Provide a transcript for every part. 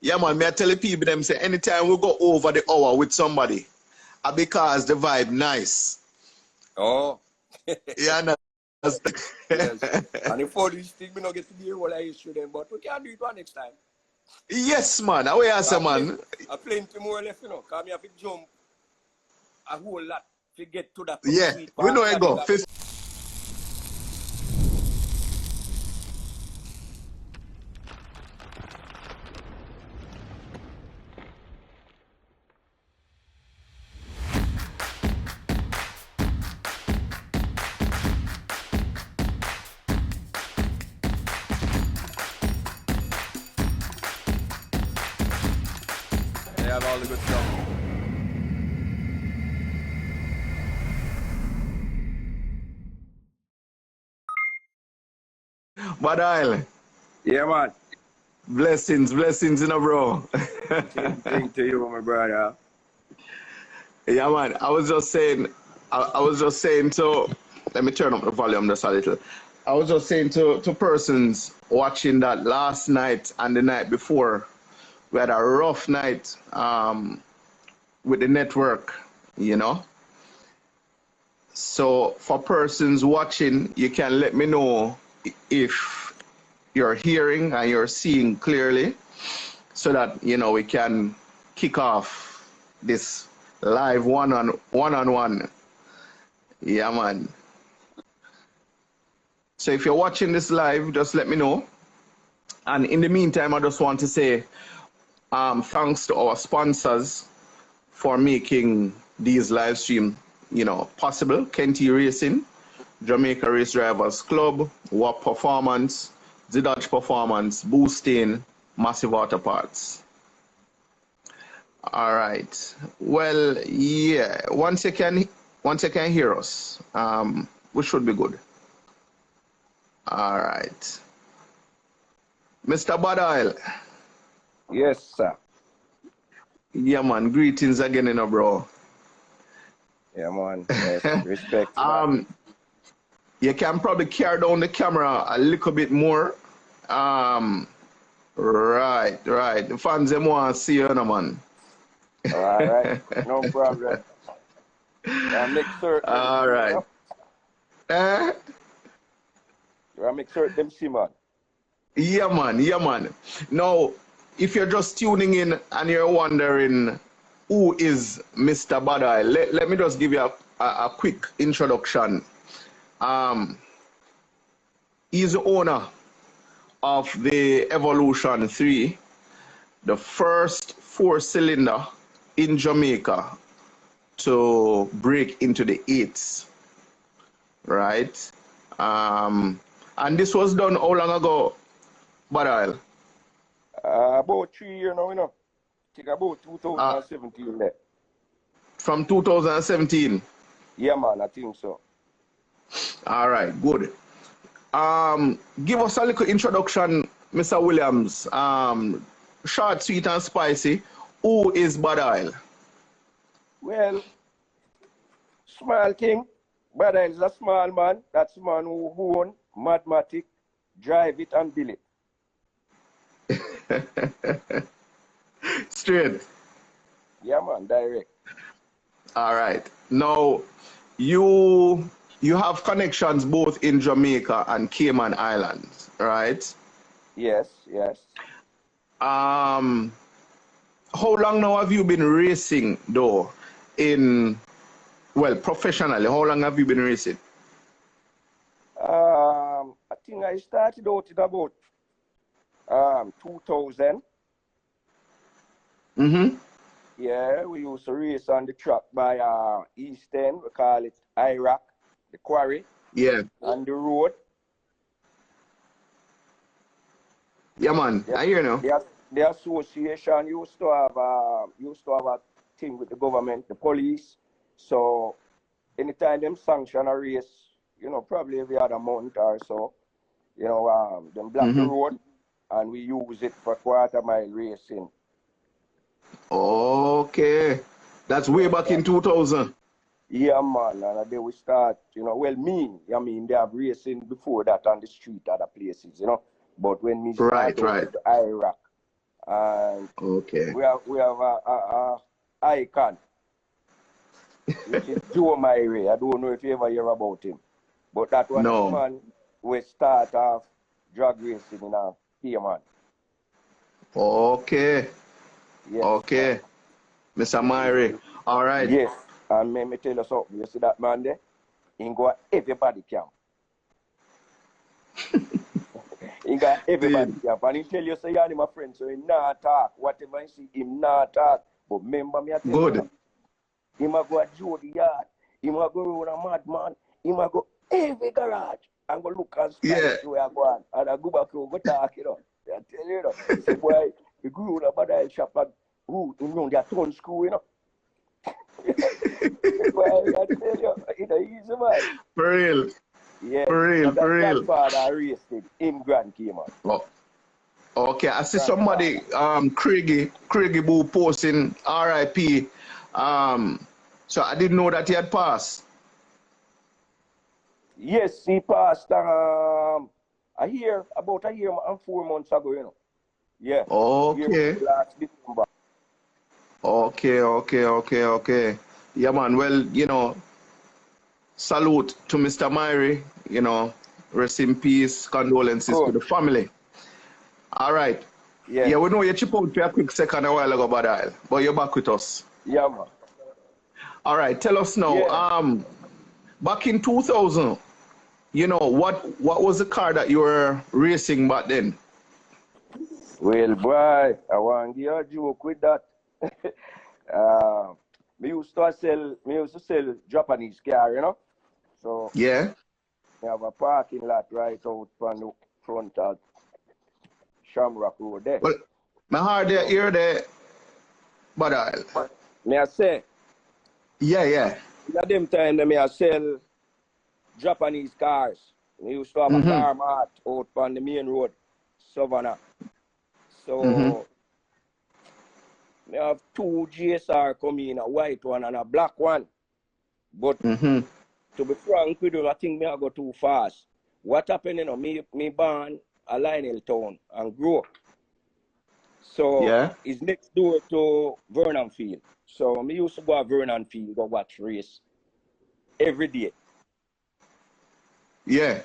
Yeah, man, me I tell the people them say anytime we go over the hour with somebody, because the vibe nice. Oh. Yeah, no. Yes. And the this thing, we not get to be a whole issue then, but we can do it one next time. Yes, man. How you say, man? I plenty more left, you know, because I have to jump a whole lot to get to that Yeah, sweet we part. know it go. They have all the good stuff. Badile. Yeah, man. Blessings, you know, bro. Same thing to you, my brother. Yeah, man. I was just saying, so let me turn up the volume just a little. I was just saying to persons watching that last night and the night before, we had a rough night with the network, you know. So for persons watching, you can let me know if you're hearing and you're seeing clearly, so that, you know, we can kick off this live one-on-one. Yeah, man. So if you're watching this live, just let me know. And in the meantime, I just want to say thanks to our sponsors for making these live stream, you know, possible. Kenty Racing, Jamaica Race Drivers Club, WAP Performance, Zidage Performance, Boosting, Massive Auto Parts. All right. Well, yeah. Once you can hear us, we should be good. All right. Mr. Badile. Yes, sir. Yeah, man. Greetings again, you know, bro. Yeah, man. Yes. Respect. You can probably carry down the camera a little bit more. Right. The fans them want to see you, no, man. All right. No problem. I make certain. All right. I make certain them see, man. Yeah, man. Yeah, man. Now, if you're just tuning in and you're wondering who is Mr. Badile, let me just give you a quick introduction. He's the owner of the Evolution 3, the first 4-cylinder in Jamaica to break into the 8s, right? And this was done how long ago, Badile? About 3 years now, you know. I think about 2017 there. From 2017? Yeah, man, I think so. All right, good. Give us a little introduction, Mr. Williams. Short, sweet, and spicy. Who is Badile? Well, small thing. Badile is a small man. That's man who own Mathematic, drive it, and build it. Straight. Yeah, man, direct. All right. Now, you have connections both in Jamaica and Cayman Islands, right? Yes, yes. How long now have you been racing, though, professionally? How long have you been racing? I think I started out in about 2000. Mm-hmm. Yeah, we used to race on the track by East End. We call it Iraq, the quarry. Yeah. On the road. Yeah, man. I hear now. The association used to have a thing with the government, the police. So anytime them sanction a race, you know, probably every other month or so, you know, them block the road and we use it for quarter-mile racing. Okay. That's way back in 2000. Yeah, man. And then we start, you know, well, they have racing before that on the street, other places, you know. But when me started to Iraq, and Okay. we have a icon, which is Joe Myrie. I don't know if you ever hear about him, but that one of the No. man we start off drag racing in a Cayman. Okay. Yes, Okay. Mr. Myrie. All right. yes. And let me tell you something. You see that man there? He go at everybody camp. He got everybody camp. And he tell you, say, yeah, my friend, so he not talk. Whatever he see, him not talk. But remember me, I tell Good. you, he might go at Jody Yard. He might go around a madman. He might go every garage and go look and spy Yeah. where I go on. And I go back and go talk, you know. I tell you, you know. He say, boy, he grew on a bad oil shop and who in round their town school, you know. Boy, I tell you, it's a easy man. For real. Yes. For real. So that For real. grandfather raced it in Grand Cayman. Oh. Okay. I see Grandfather. somebody, Craigie Boo posting RIP. So I didn't know that he had passed. Yes, he passed about a year and 4 months ago, you know. Yeah. Okay. Last December. Okay. Yeah, man. Well, you know, salute to Mr. Myrie. You know, rest in peace. Condolences to Good. the family. All right. Yes. Yeah, we know you chip out for a quick second a while ago, but you're back with us. Yeah, man. All right. Tell us now. Yeah. Back in 2000, you know, what was the car that you were racing back then? Well, boy, I want to give you a joke with that. Me used to sell Japanese car, you know. So Yeah. we have a parking lot right out from the front of Shamrock Road there. Well, my heart there, ear there, but Me I say, yeah. at them time, me I sell Japanese cars. We used to have a car mart out on the main road, Savannah. So we have 2 GSR coming, a white one and a black one. But to be frank with you, I think me I go too fast. What happened, you know, me born a Lionel Town and grew up. So Yeah. it's next door to Vernon Field. So me used to go to Vernon Field, go watch race every day. Yeah.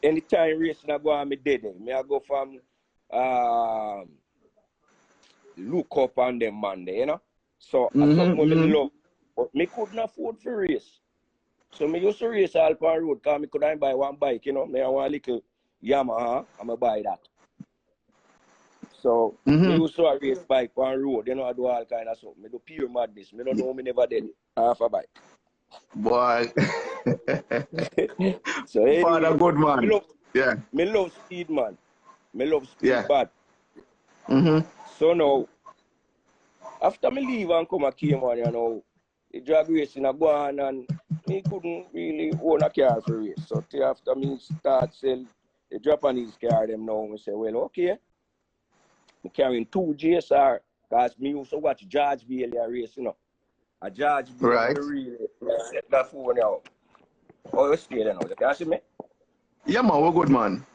Anytime racing I go on me dead. Me I go from look up on them Monday, you know. So I something me love. But me couldn't afford to race. So me used to race all on road because me couldn't buy one bike, you know. Me I want a little Yamaha and I buy that. So me used to race bike on road, you know, I do all kind of stuff. Me do pure madness. Me don't know me never did half a bike. Boy. So anyway, Father, good man. Me love speed, man. Me love speed Yeah. bad. So now, after me leave and come and Cayman, you know, the drag racing I go on and me couldn't really own a car for race. So till after me start sell the Japanese car them now, me say, well, okay. Me carrying 2 GSR because me used to watch George Bailey race, you know. A George Bailey Right. really set that phone out. Oh, you stay there now. You can see me? Yeah, man, we're good, man.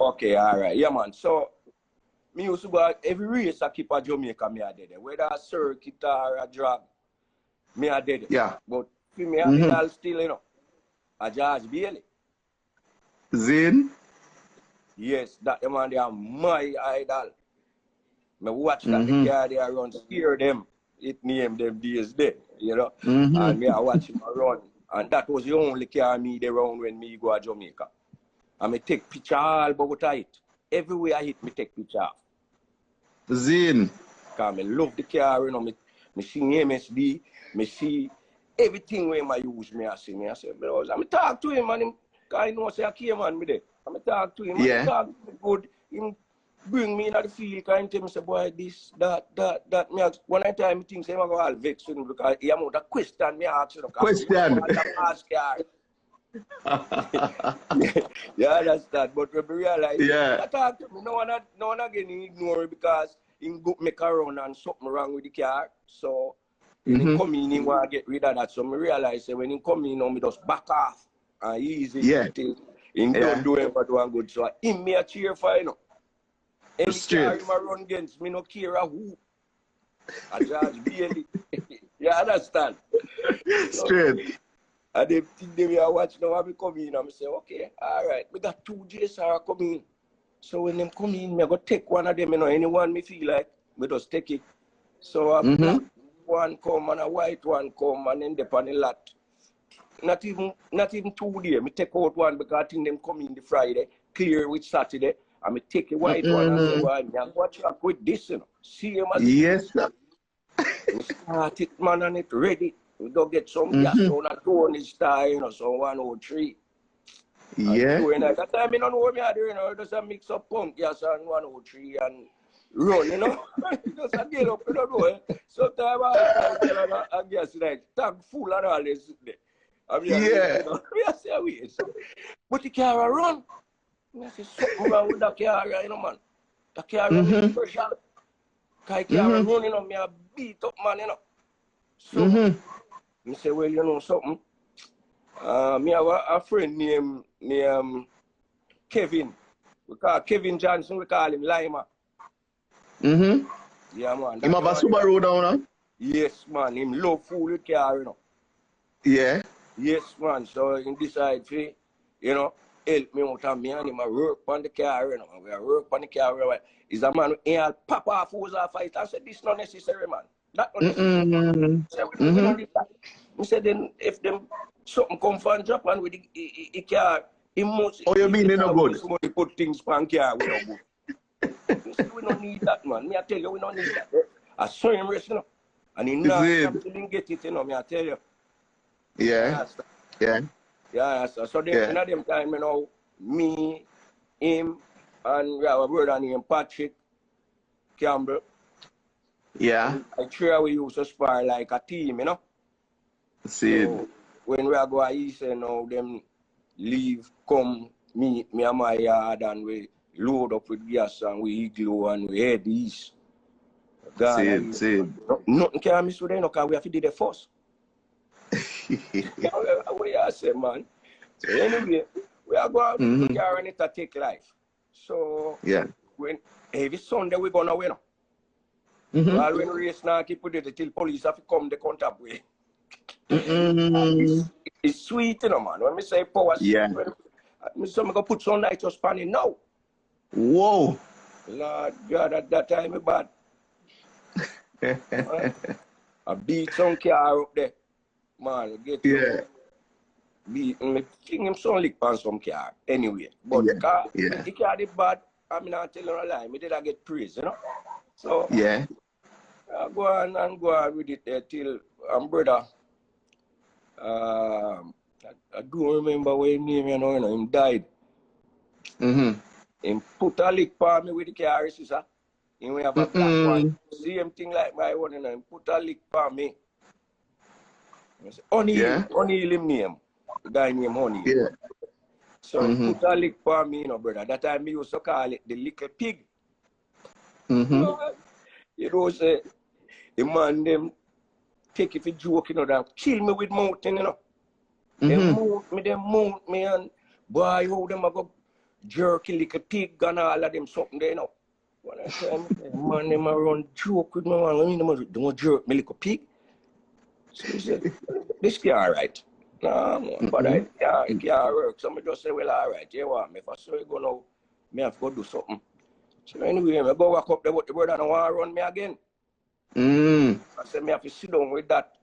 Okay, all right. Yeah, man. So, me used to go every race I keep a Jamaica, me a dead. Whether a circuit or a drag, me a dead. Yeah. But for me, I still, you know, a George Bailey. Zin? Yes, that the man, they are my idol. Me watch that the car they run, steer them. It named them days there, you know. And me I watch him run. And that was the only car me they run when me go to Jamaica. And me take picture all about it. Everywhere I hit, me take picture. Zin? Because me love the car, you know. Me see MSD, me see everything where I use me. I say, I talk to him and him, because I know say I came on me there. I talk to him, and he talk good. Him bring me in the field, and tell me, say, boy, this, that. Me ask, one time I think, say, I'm going to vex him because he am out a question me ask you. Question. You understand? But when we realize, Yeah. I talk to me, no one again ignore it because he go make a run and something wrong with the car. So, when he come in, he want to get rid of that. So, I realize when he come in, I just back off and easy. Yeah. He don't do ever do good. So, him me a cheer for, you know. Any car Straight. him a run against, me no care who. I George Bailey. You understand? So, Straight. and they think they will watch now when me come in and I say, okay, all right, we got 2 JSR coming. So when them come in, me go take one of them, you know, anyone me feel like, me just take it. So a black one come and a white one come and end up on the lot. Not even 2 days. Me take out one because I think them come in the Friday, clear with Saturday, and me take a white one and say, well, me watch up with this, you know. See him as Yes, sir. we start it, man, and it ready. We go get some gas on a Tony Star, you know, so 103. Yeah. And at that time, I don't know what I do, you know, just a mix of pump gas and 103 and run, you know. Just a get up, you don't know. Sometimes I guess like tank full and all this. I mean, Yeah. you know, we are saying wait. But the car run. I say something wrong with that car, you know, man. The car run is special. Because the car run, you know, me a beat up, man, you know. So, I say, well, you know something. Me have a friend named Kevin. We call Kevin Johnson, we call him Lima. Yeah, man. Him have a Subaru down now? Yes, man. Him love fool with car, you know. Yeah. Yes, man. So he decide to, you know, help me out and me and him a work on the car, you know. We a work on the car. He's a man who ain't pop off who's a fight. I said, this is not necessary, man. That not necessary. So we don't need that. I said, then if them something come from Japan with the car, he must. Oh, you mean it no good? Somebody put things on car, we no good. You see, we don't need that, man. Me I tell you, we don't need that. I saw him rest, you know. And he not didn't get it, you know, me I tell you. Yeah. Yeah. Yeah, so then in them time, you know, me, him, and we have a brother named Patrick Campbell. Yeah. I sure we used to spar like a team, you know. See. So when we go to East, you know, them leave, come meet me and my yard, and we load up with gas and we igloo and we head east. See. Nothing can miss with them, because we have to do the first. What you say, man? So anyway, we are going to car and it to take life. So yeah. When every Sunday we're gonna win. Well, when race now keep put it till police have to come the contact way. It's sweet, you know, man. When we say power sweet, when some go put some nitrous pan in now. Whoa. Lord God, at that time it's bad. I beat some car up there. Man, get beat me think him some lick on some car anyway. But the car is bad, I'm not telling a lie. Me did I get praise, you know? So I go on with it till brother. I do remember when his name, you know, him died. Him put a lick for me with the car, sister. Him have a black one. Same thing like my one, you know, him put a lick for me. O'Neal him name. The guy named O'Neal. Yeah. So he put a lick for me, you know, brother. That time we used to call it the little pig. You know, say, the man them take it for joke, you know, that kill me with mountain, you know. They mount me, and boy, how them a go jerky little pig and all of them something there, you know. When I say, man, them a run joke with me, man. I mean, them don't jerk me little pig. So he said, this car alright. Nah, man, but it can't work. So I just say, well, alright, you want me? If I say go now, me have to go do something. So anyway, I go walk up there, but the brother don't want to run me again. I said, me have to sit down with that.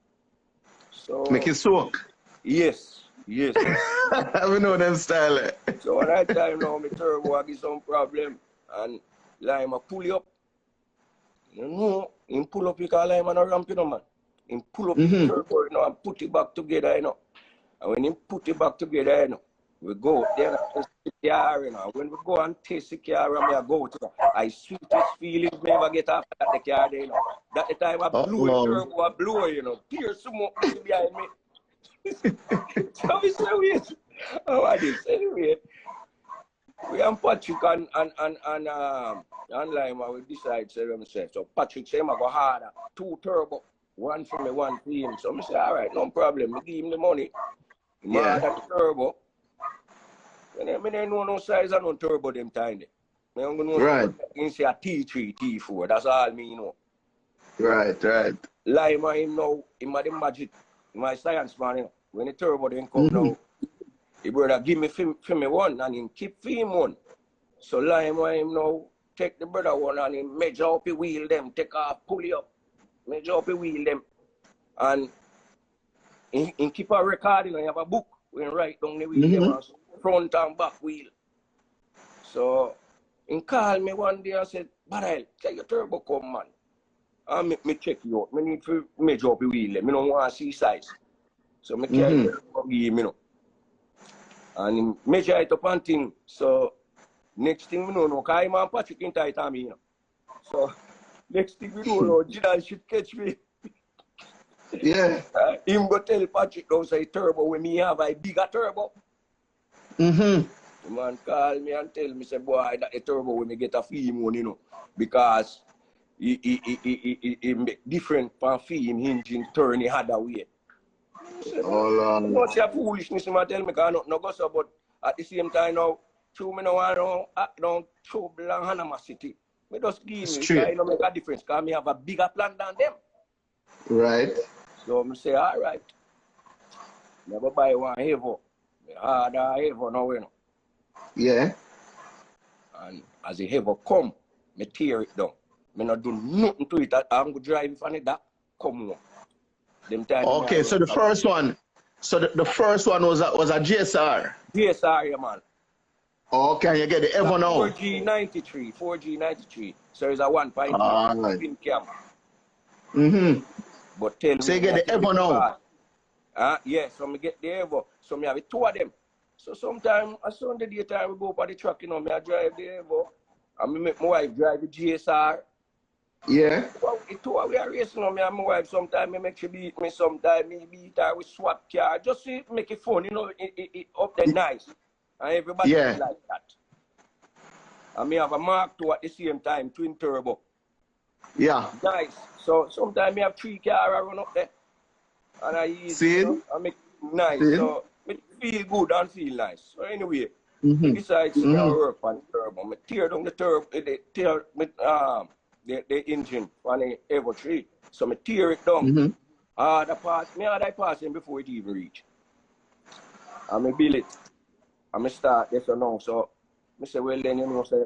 So make it soak. Yes. I know them style. So at that time now, my turbo have some problem. And Lima pull you up. You know, him pull up because Lima no ramp, you know, man. Him pull up the turbo, you know, and put it back together, you know. And when he put it back together, you know, we go there and test the car, you know. And when we go and test the car, and I go to I sweetest feelings never get after that the car there, you know. That the time I blew the turbo, I blew it, you know. Tears smoke behind me. So we say weird. Oh, I did say anyway. We and Patrick and Lima we decide to themselves. So Patrick say I go harder. 2 turbo. 1 for me, 1 for him. So I say, all right, no problem. I give him the money. Harder the turbo. And I don't know no size of no turbo them time. I don't know Right. him say a T3, T4. That's all me know. Right, right. Lima him now, him a the magic, my science man, you know. When the turbo then come Mm-hmm. now, the brother give me for me one and him keep for him one. So Lima him now take the brother one and him measure up the wheel them, take off, pull it up, measure up the wheel them. And he keep a record, you know, he have a book when write down the wheel them, and front and back wheel. So he called me one day and said, Barrel, take your turbo come, man. And me check you out. I need to measure up the wheel. I don't want to see size. So I carry the turbo give him, you know. And he measure it up and thing. So next thing we know, because I'm on Patrick in tight on me, you know. So next thing we know, Jidan should catch me. Yeah. Him go tell Patrick now say turbo when me have a bigger turbo. Mm-hmm. The man call me and tell me, say, boy, that the turbo when me get a fee one, you know, because he make different from fee him engine turn the other way. No, say a foolishness, him tell me, because no go so, but at the same time now, true me no want to act down trouble and animosity. Me just give me, because I don't make a difference, because me have a bigger plan than them. Right. So I say, all right. Never buy one Evo. Harder Evo now, you know. Yeah. And as the Evo come, me tear it down. Me not do nothing to it. I'm going to drive it and that come on. Them time Okay, so the first one, the first one was a GSR. GSR, yeah, man. Okay, you get the Evo now. 4G93. So it's a 1.8 Alright. pin cam. Mm-hmm. But tell So me, you get the Evo now. Yeah, so me get the Evo. So me have two of them. So sometimes, as soon as the daytime we go up on the truck, you know, me I drive the Evo. And me make my wife drive the GSR. Yeah. Well, it two we are racing on me and my wife. Sometimes me make she beat me, sometimes me beat her, we swap car. Just to make it fun, you know, it up there nice. And everybody like that. And me have a Mark II at the same time, twin turbo. Yeah. Nice. So sometimes me have 3 cars I run up there. And I easy, you know, I make it nice. So it feel good and feel nice. So anyway, I decide to work on the turbo. I tear down the turbo, the engine on the Evo 3. So I tear it down. The part, me had I pass him before it even reach. And I build it. And I start this or now. So I say, well then, you know, say,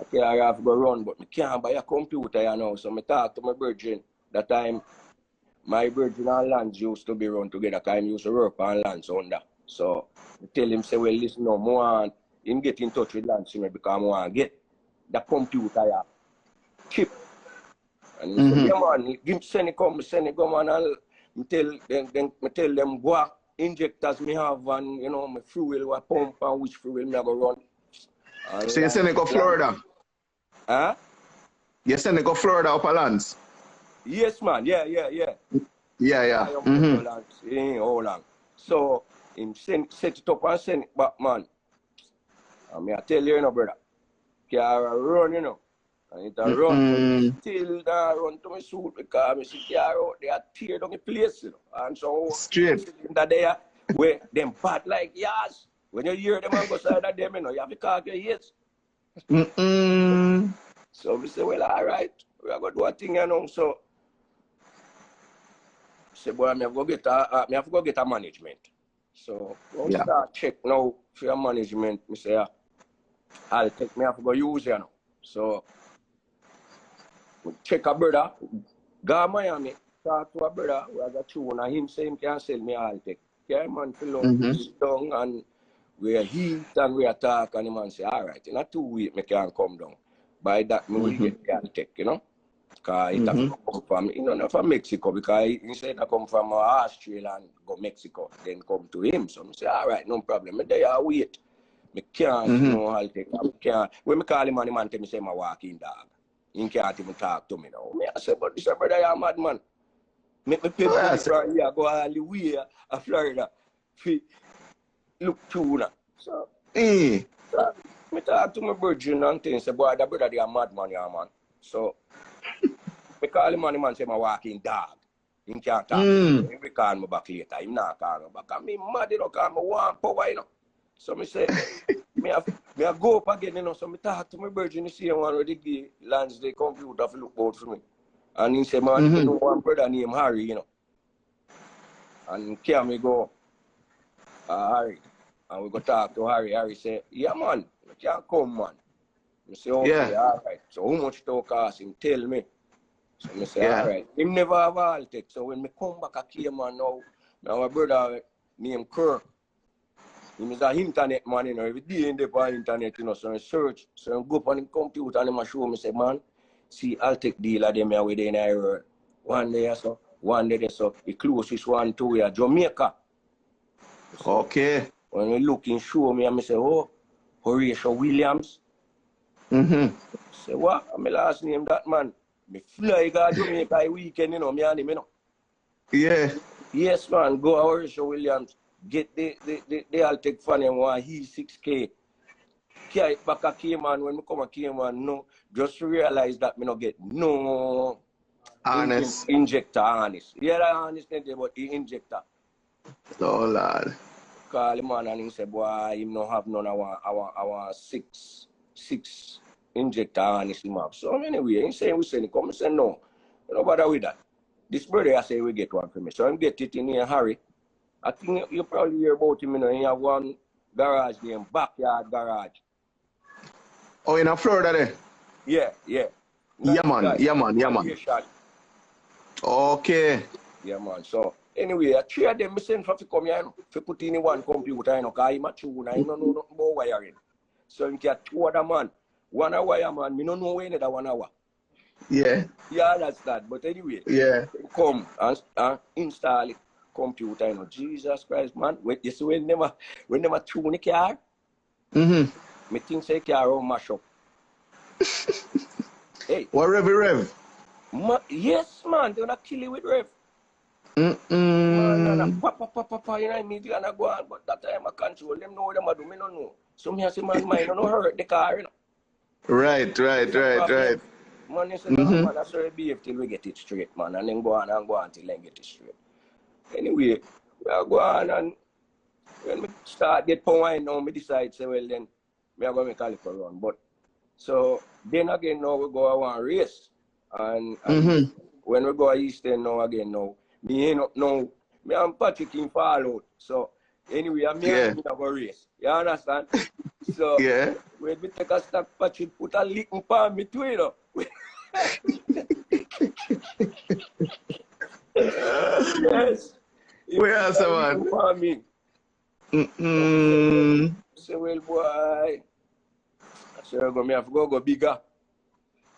okay, I have to go run, but I can't buy a computer, you know. So I talk to my brethren. That time, my brethren and Lance used to be run together because I used to work on Lance under. So I tell him, say, well, listen, no, I want him get in touch with Lance because I want to get the computer chip. And he said, yeah, man, send it come, man, and I tell them what injectors me have and, you know, my fuel, what pump and which fuel me I go run. And so you send it go Florida? Huh? You send it go Florida up a Lance? Yes, man, yeah. Yeah. Hold on. So, him set it up and send it back, man. And I tell you, you know, brother, car run, you know. And it a run, but still run to my suit because I see car out there tear down the place, you know. And so, straight. That there, where them bad like yes. When you hear them and go side of them, you know, you have to cock your ears. So we say, well, all right, we are going to do a thing, you know. So, say, boy, I have to go get a management. So, once start check now for your management, I say, I'll take me have to go use you know. So, we check a brother, go to Miami, talk to a brother, we have a tune, and him say him can sell me all take. Yeah, man, fill up, sit down, and we are heat and we are talk, and the man say, all right, in a 2 weeks, I can come down. By that, I will get the tech, you know. Because it have to come from, you know, not from Mexico, because he said I come from Australia and go Mexico, then come to him. So I say, all right, no problem. There I wait. I can't, you know, I'll take, I can't. When I call him and the man tell me, say, I'm a walking dog. He can't even talk to me now. I say, but this brother, you're a madman. Make me pay money from here, go all the way to Florida. Look through now. So, I talk to my virgin and things, say, boy, that brother, they are madman, yeah, man. So, I call him and the man say, I'm a walking dog. He can't talk. He will call me back later. He not call me back. I mean, mad, you know, because I want power, you know. So I say, me I go up again, you know, so me talk to my virgin, you see, one of the lands, the computer to look out for me. And he said, man, you know, one brother named Harry, you know. And here me go, Harry. And we go talk to Harry. Harry say, yeah, man, you can't come, man. I say, okay, all right. So how much to cost him? Tell me. So I say, all right. Him never have all tech. So when me come back, I came man now. Now my brother named Kirk. He is an internet man, you know. Every day in the internet, you know. So I search. So I go up on the computer and I show me, say, man, see, I'll take deal of them here within the world. One day so, one day so. The closest one to here, Jamaica. So, okay. When we look in show me, I say, oh, Horatio Williams. Say, what? I'm my last name that man. Me fly go Jamaica a weekend, you know, me and him, you know. Yeah. Yes, man, go Horatio Williams. Get the I'll take for him one he 6K. Carry it back a Cayman when me come a Cayman, no. Just realize that me not get no Honest. Injector honest. Yeah, that honest but the injector. Oh Lord. Call him man and he say, boy, him no have none of our six injector honest him up. So anyway, he say we send it, come and say no. No bother with that. This brother I say we get one for me. So I'm get it in here hurry. I think you probably hear about him, you know, he have one garage named Backyard Garage. Oh, in Florida there? Yeah, yeah. Yeah, Nice man. guy. Yeah, man. Yeah, man. Okay. Yeah, man. So, anyway, I three of them I send for to come here, you know, to put in one computer, you know, because I'm a tune, I don't know nothing about wiring. So, you get two other man. One a wire man, me don't know when that 1 hour. Yeah. Yeah, that's that. But anyway, Yeah. come and install it. Computer, you know, Jesus Christ, man. You see when them tune the car, me think say car all mash up. Hey. What rev? Yes, man, they're not kill you with rev. Man, papa, you know, immediately and I go on, but that time I control them know what them do, me don't know. So me I say, man, mine don't hurt the car, you know. Right. Man, you say, no, man, that's why behave till we get it straight, man, and then go on till then get it straight. Anyway, we are go on and when we start get power now, me decide say, well then, we are going to make a little run. But so then again now we go on one race. And when we go Eastern now again now, me ain't up now, me and Patrick in fall out. So anyway, I'm here to have a race. You understand? So when we take a stop, Patrick put a lick on me too, you know. Yes. Where else, man? Say, well, boy, I say, I'm going to have to go bigger.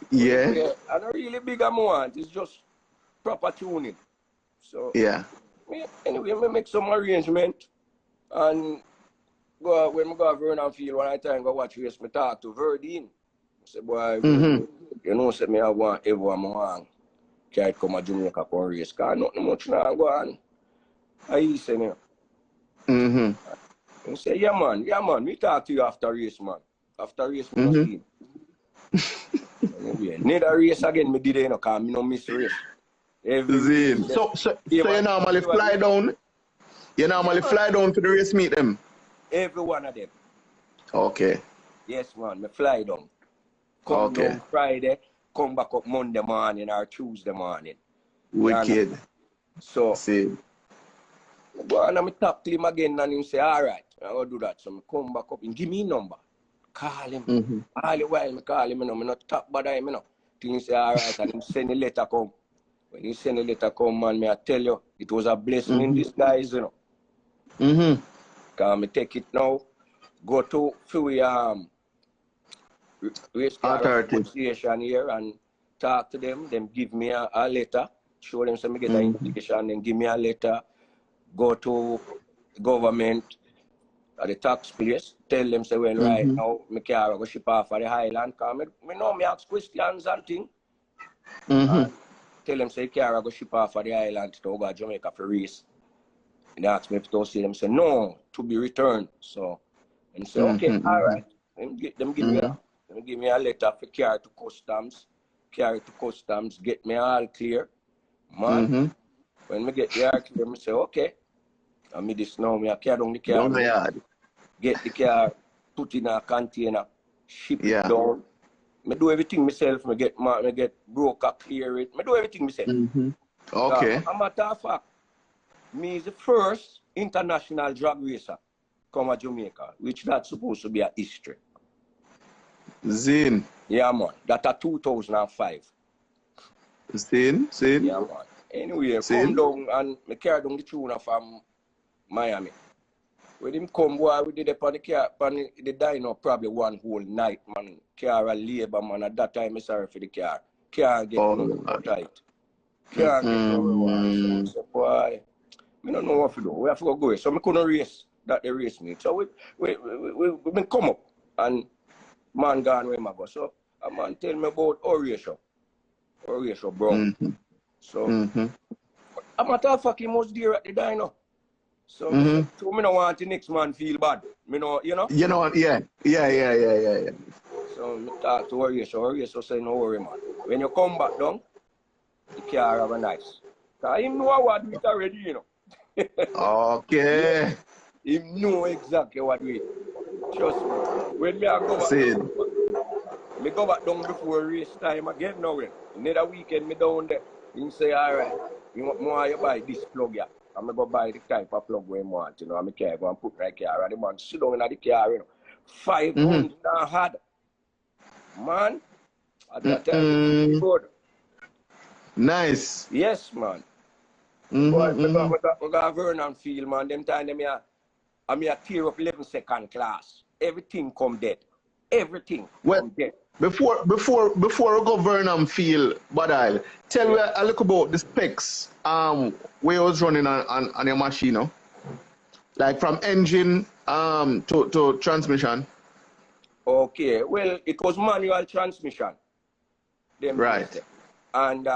Yeah. I'm not really bigger more. It's just proper tuning. So, anyway, I make some arrangement and go when I go to Vernon Field one time, go watch race, I talk to Verdine. I say, boy, you know, say me I want everyone want carry come to Jamaica for race. Because nothing much now go on. I say, you know. I say, yeah, man, we talk to you after race, man. After race, me not see. Anyway, neither race again, me did it, you know, because I don't miss race. So you normally fly down? You normally fly down to the race meet them? Every one of them. Okay. Yes, man, me fly down. Come down Friday, come back up Monday morning or Tuesday morning. Wicked. So, go on and I talk to him again and he say, all right, I'll do that. So I come back up and give me a number. Call him. All the while I call him, you know, I not talk about him, you know. Till he say, all right, and he send a letter come. When he send a letter come, man, me I tell you, it was a blessing in disguise, you know. Because I take it now, go to race car association here and talk to them. Them give me a letter, show them some get an invitation, then give me a letter. Go to government at the tax place, tell them say, well, right now, my car go ship off for the Highland. Because me know me ask questions and things. Tell them say, car go ship off for the Highland to go to Jamaica for race. And they ask me if to see them, say, no, to be returned. So, and say, okay, all right. Them give me a letter for carry to customs, get me all clear. Man, when me get the all clear, me say, okay. I mean this now, I carry down the car. Get the car put in a container, ship Yeah. it down. I do everything myself. I get broker, clear it. I do everything myself. Okay. A matter of fact, me is the first international drag racer come to Jamaica, which that's supposed to be a history. Zin. Yeah, man. That's a 2005. Zin. Yeah, man. Anyway, Zin. come down and I carry down the tuna from Miami. When him come, boy, we did it on the car, on the dino probably one whole night, man. Car a labor, man. At that time, I'm sorry for the car. Can't get no tight. Can't get no reward. So I said, boy, we don't know what to do. We have to go. So I couldn't race that they race me. So we been come up and man gone where I go. So a man tell me about Horatio Brown. So a matter of fact, he was there at the dino. So me don't want the next man feel bad. Me know, you know? You know, yeah. So I talk to Horatio say, no worry, man. When you come back down, the car have a nice. Because he know what we already, you know. Okay. He know exactly what we. Trust me. When me I go back, me go back down before race time again now. Another weekend me down there. He say, all right, you want more you buy this plug here. I'm going to buy the type of plug we want, you know. I'm going to put my car and the man sit down in the car, you know. 500 hard. Man, at that time, good. Nice. Yes, man. But we got Vernon Field, man. Them time I'm a tear up 11-second class. Everything come dead. Everything come dead. Before we go Vernon Field, Badile, tell me a little about the specs where you was running on your machine, no? Like from engine to transmission. Okay, well, it was manual transmission. Right. And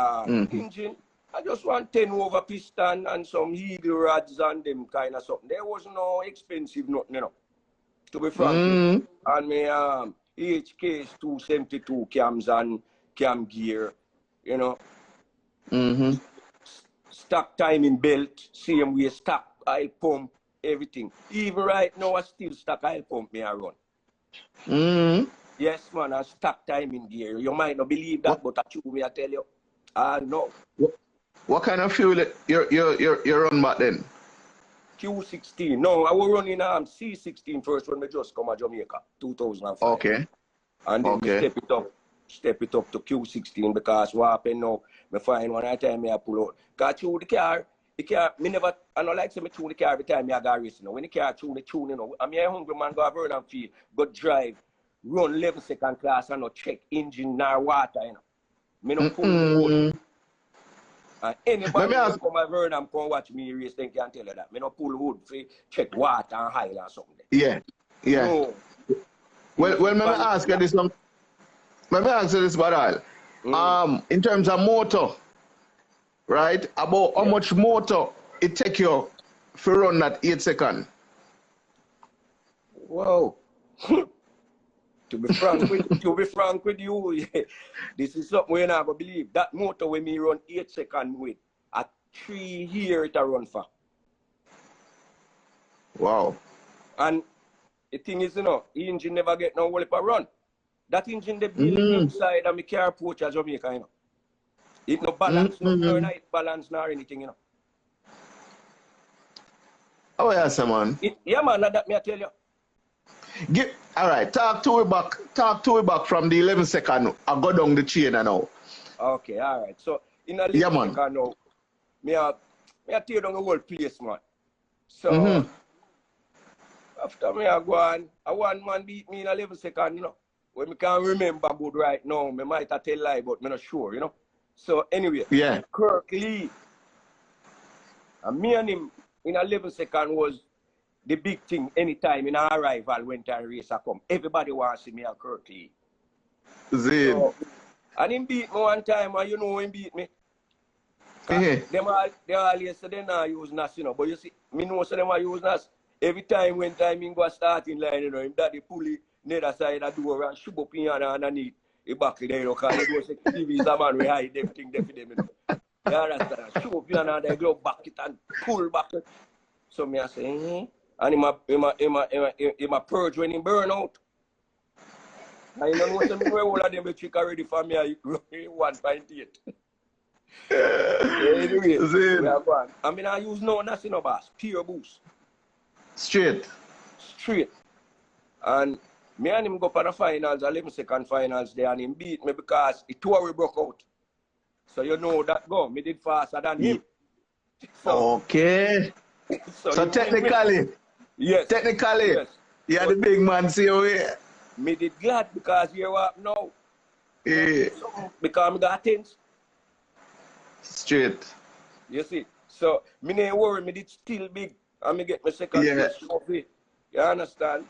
engine, I just want 10 over piston and some heel rods and them kind of something. There was no expensive nothing, you know, to be frank. And me HK's 272 cams and cam gear, you know. Stock timing belt, same way, stock oil pump, everything. Even right now, I still stock oil pump me I run. Yes, man, I stock timing gear. You might not believe that, but I true me, I tell you. No. What kind of fuel you run back then? Q16. No, I was running C16 first when I just come to Jamaica, 2005. Okay. And then we step it up to Q16 because what happened now, I find one time I pull out. Because through the car, me never, I don't like to me tune the car every time I go racing. When the car tune, you know, I'm a hungry man, go Vernon Field, go drive, run 11-second class and not check engine nor water, you know. Me no pull the wood. And anybody who come at Vernon come watch me race, they can tell you that. Me no pull wood for check water and high or something. Yeah. No. Well, let me ask you this one. Let me ask you this, Badal. In terms of motor, right? About how much motor it take you to run that 8 seconds? Wow. To be frank with you, this is something we're not gonna believe. That motor when me run 8 seconds with, at 3 years it a run for. Wow. And the thing is, you know, the engine never get no wallop a run. That engine they build inside of my car porch at Jamaica, you know. It no balance, no night balance nor anything, you know. Oh yes, man. Yeah, man, that me I tell you. All right, talk to it back from the 11 second. I go down the chain now. Okay, all right. So in a 11 second now, me I tear down the whole place, man. So after me I go on, one man beat me in 11 seconds, you know. When me can't remember good right now, me might have tell lie, but me not sure, you know. So anyway, Kirk Lee, and me and him in 11 seconds was the big thing anytime in our arrival when time race a come. Everybody wants to see me and Kirk Lee. So, and him beat me one time, and you know him beat me. They always say they not use NAS, you know, but you see, me know so them use NAS. Every time when time him go starting line, you know, him daddy pull it neither side of the door and shoot up in underneath the back there, you know, because he goes to TV is a man we hide everything there for them, you know. You understand? Shoot up in under the glove back it and pull back it. So me I say, And him a purge when he burn out. And you know some all of them be trick already for me at 1.8. Anyway, we are going. I mean I use no nothing no boss, pure boost. Straight. And me and him go for the finals, 11-second finals there, and him beat me because the tour we broke out. So you know that go, me did faster than him. So, okay. So technically, yes. Technically, yes. Yeah, the big man see you here. Me did glad because you up now. Yeah. Because me got things. Straight. You see. So me ain't worry, me did still big. And me get my second place trophy. You understand?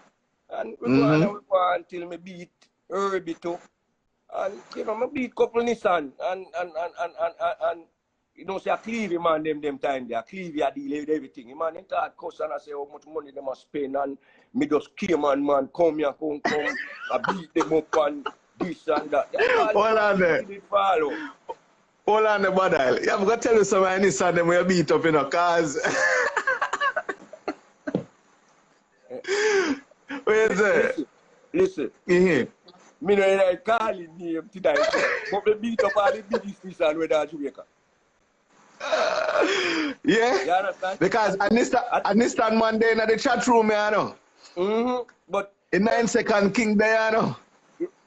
And we go on until me beat Herbie too. And you know, me beat couple Nissan and you know, say a Clevie man them time there. Clevie a deal with everything. Man, in thought cost and I say how much money they must spend, and me just came man come here, come. I beat them up and this and that. Hold on there. Hold on there, brother. Yeah, I'm gonna tell you something Nissan them we beat up, you know, cause where is it? Listen. Me no like calling name today, but me beat up all the biggest Nissan with Jamaica. Yeah, you understand? Because I understand man there in the chat room, you know. But in 9-second king there, you know.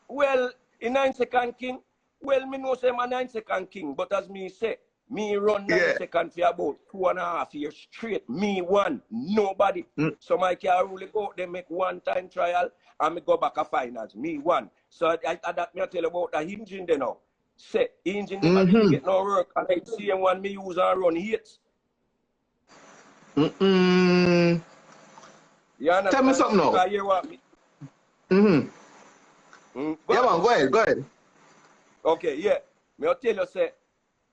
Well, in 9-second king, well, me know say I'm 9-second king, but as me say, me run 9 seconds for about 2.5 years straight. Me one, nobody. So my car really go, they make one-time trial, and me go back a finals. Me one. So I that me tell you about the engine there now. Say, engine never really get no work, and I see one me use and run hits. You understand? Tell me something now. Because you want me. Yeah, man, go ahead. Okay, yeah. Me tell you, say,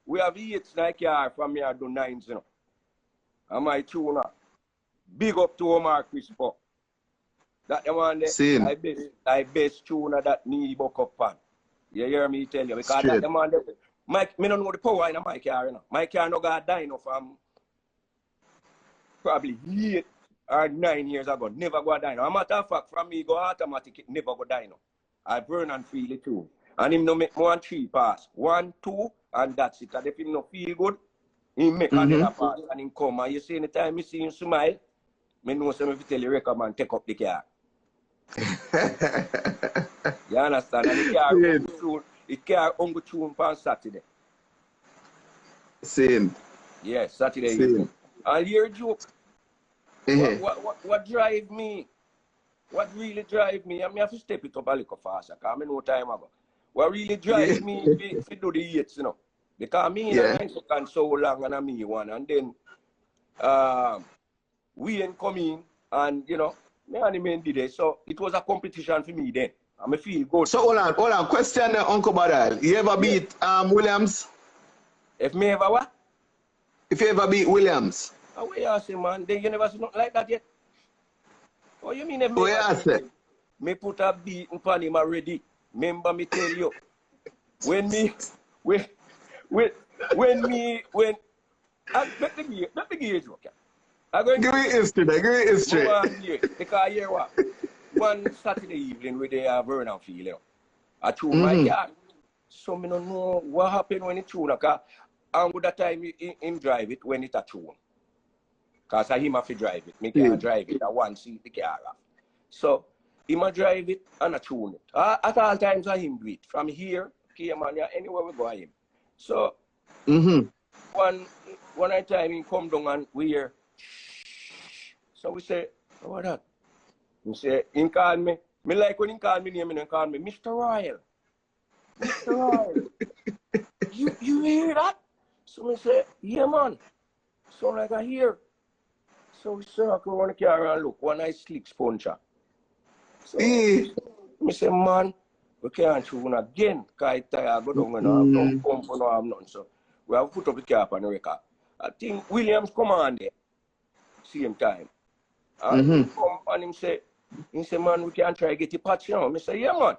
we have hits like car from here to 9s, you know. And my tuner. Big up to Omar Crispo. That the one there, I best tuner that me buck up on. You hear me tell you? Because that the man there, me don't know the power in my car, you know. My car no got dyno from probably 8 or 9 years ago. Never go dyno. As a matter of fact, from me go automatic, it never go dyno. I burn and feel it too. And him no make more than 3 pass. 1, 2, and that's it. And if him no feel good, he make another pass and him come. And you see anytime I see him smile, me know some if you tell you recommend take up the car. You understand? And the car only tune on Saturday. Same. Yes, Saturday evening. And your joke. What drive me? What really drive me? I mean, I have to step it up a little faster because I know time ago. What really drive me to do the hits, you know. Because me in 9 seconds so long and I me one. And then we ain't come in and, you know, me and the men did it. So it was a competition for me then. And I feel good. So hold on. Question Uncle Badal. You ever beat Williams? If me ever what? If you ever beat Williams. Oh, what you say, man? Then you never see nothing like that yet? Oh, you mean if me me put a beat upon him already? Remember me tell you, let me give you joke. Give me history. Because here what? One Saturday evening with the Vernon Field, you know, I tune my car. So me don't know what happened when it tune. And with that time him drive it when it a tune. Because I him have to drive it. Me can't drive it. I one seat the car off. So he might drive it and I tune it. At all times I him do it. From here, Cayman, anywhere we go him. So one time he come down and we hear so we say, oh, what that? He say, he call me. Me like when he call me name and he call me Mr. Royal. Mr. Royal. you hear that? So me say, yeah man. So like I hear. So we circle on the car and look, one nice slick sponge. So me say, man, we can't tune again. Because I go down and I have no pump and I have none. So we have put up the car on the record. I think Williams come on there. Same time. And he come and him say, man, we can try to get the patch, you know. I say, yeah, man.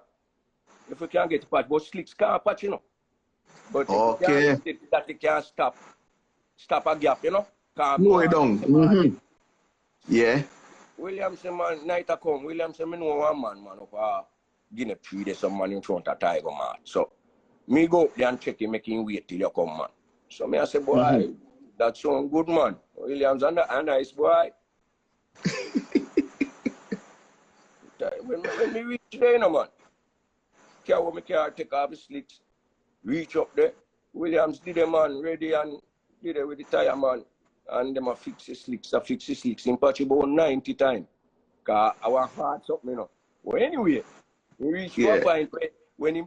If we can get the patch, but slicks can't patch, you know. But that they can't stop a gap, you know. No, it don't. Yeah. William say, man, night a come. William say, me know one man, up Guinea Tree, there's some man in front of Tiger, man. So, me go up there and check him, make him wait till you come, man. So, me I say, boy, that's some good, man. William's a nice boy. when me reach there, you know, man, me car take off the slicks, reach up there. Williams did the man ready and did it with the tire, man. And them a fix the slicks, in patch about 90 times. Because our heart's up, you know. Well, anyway, we reach one point where when he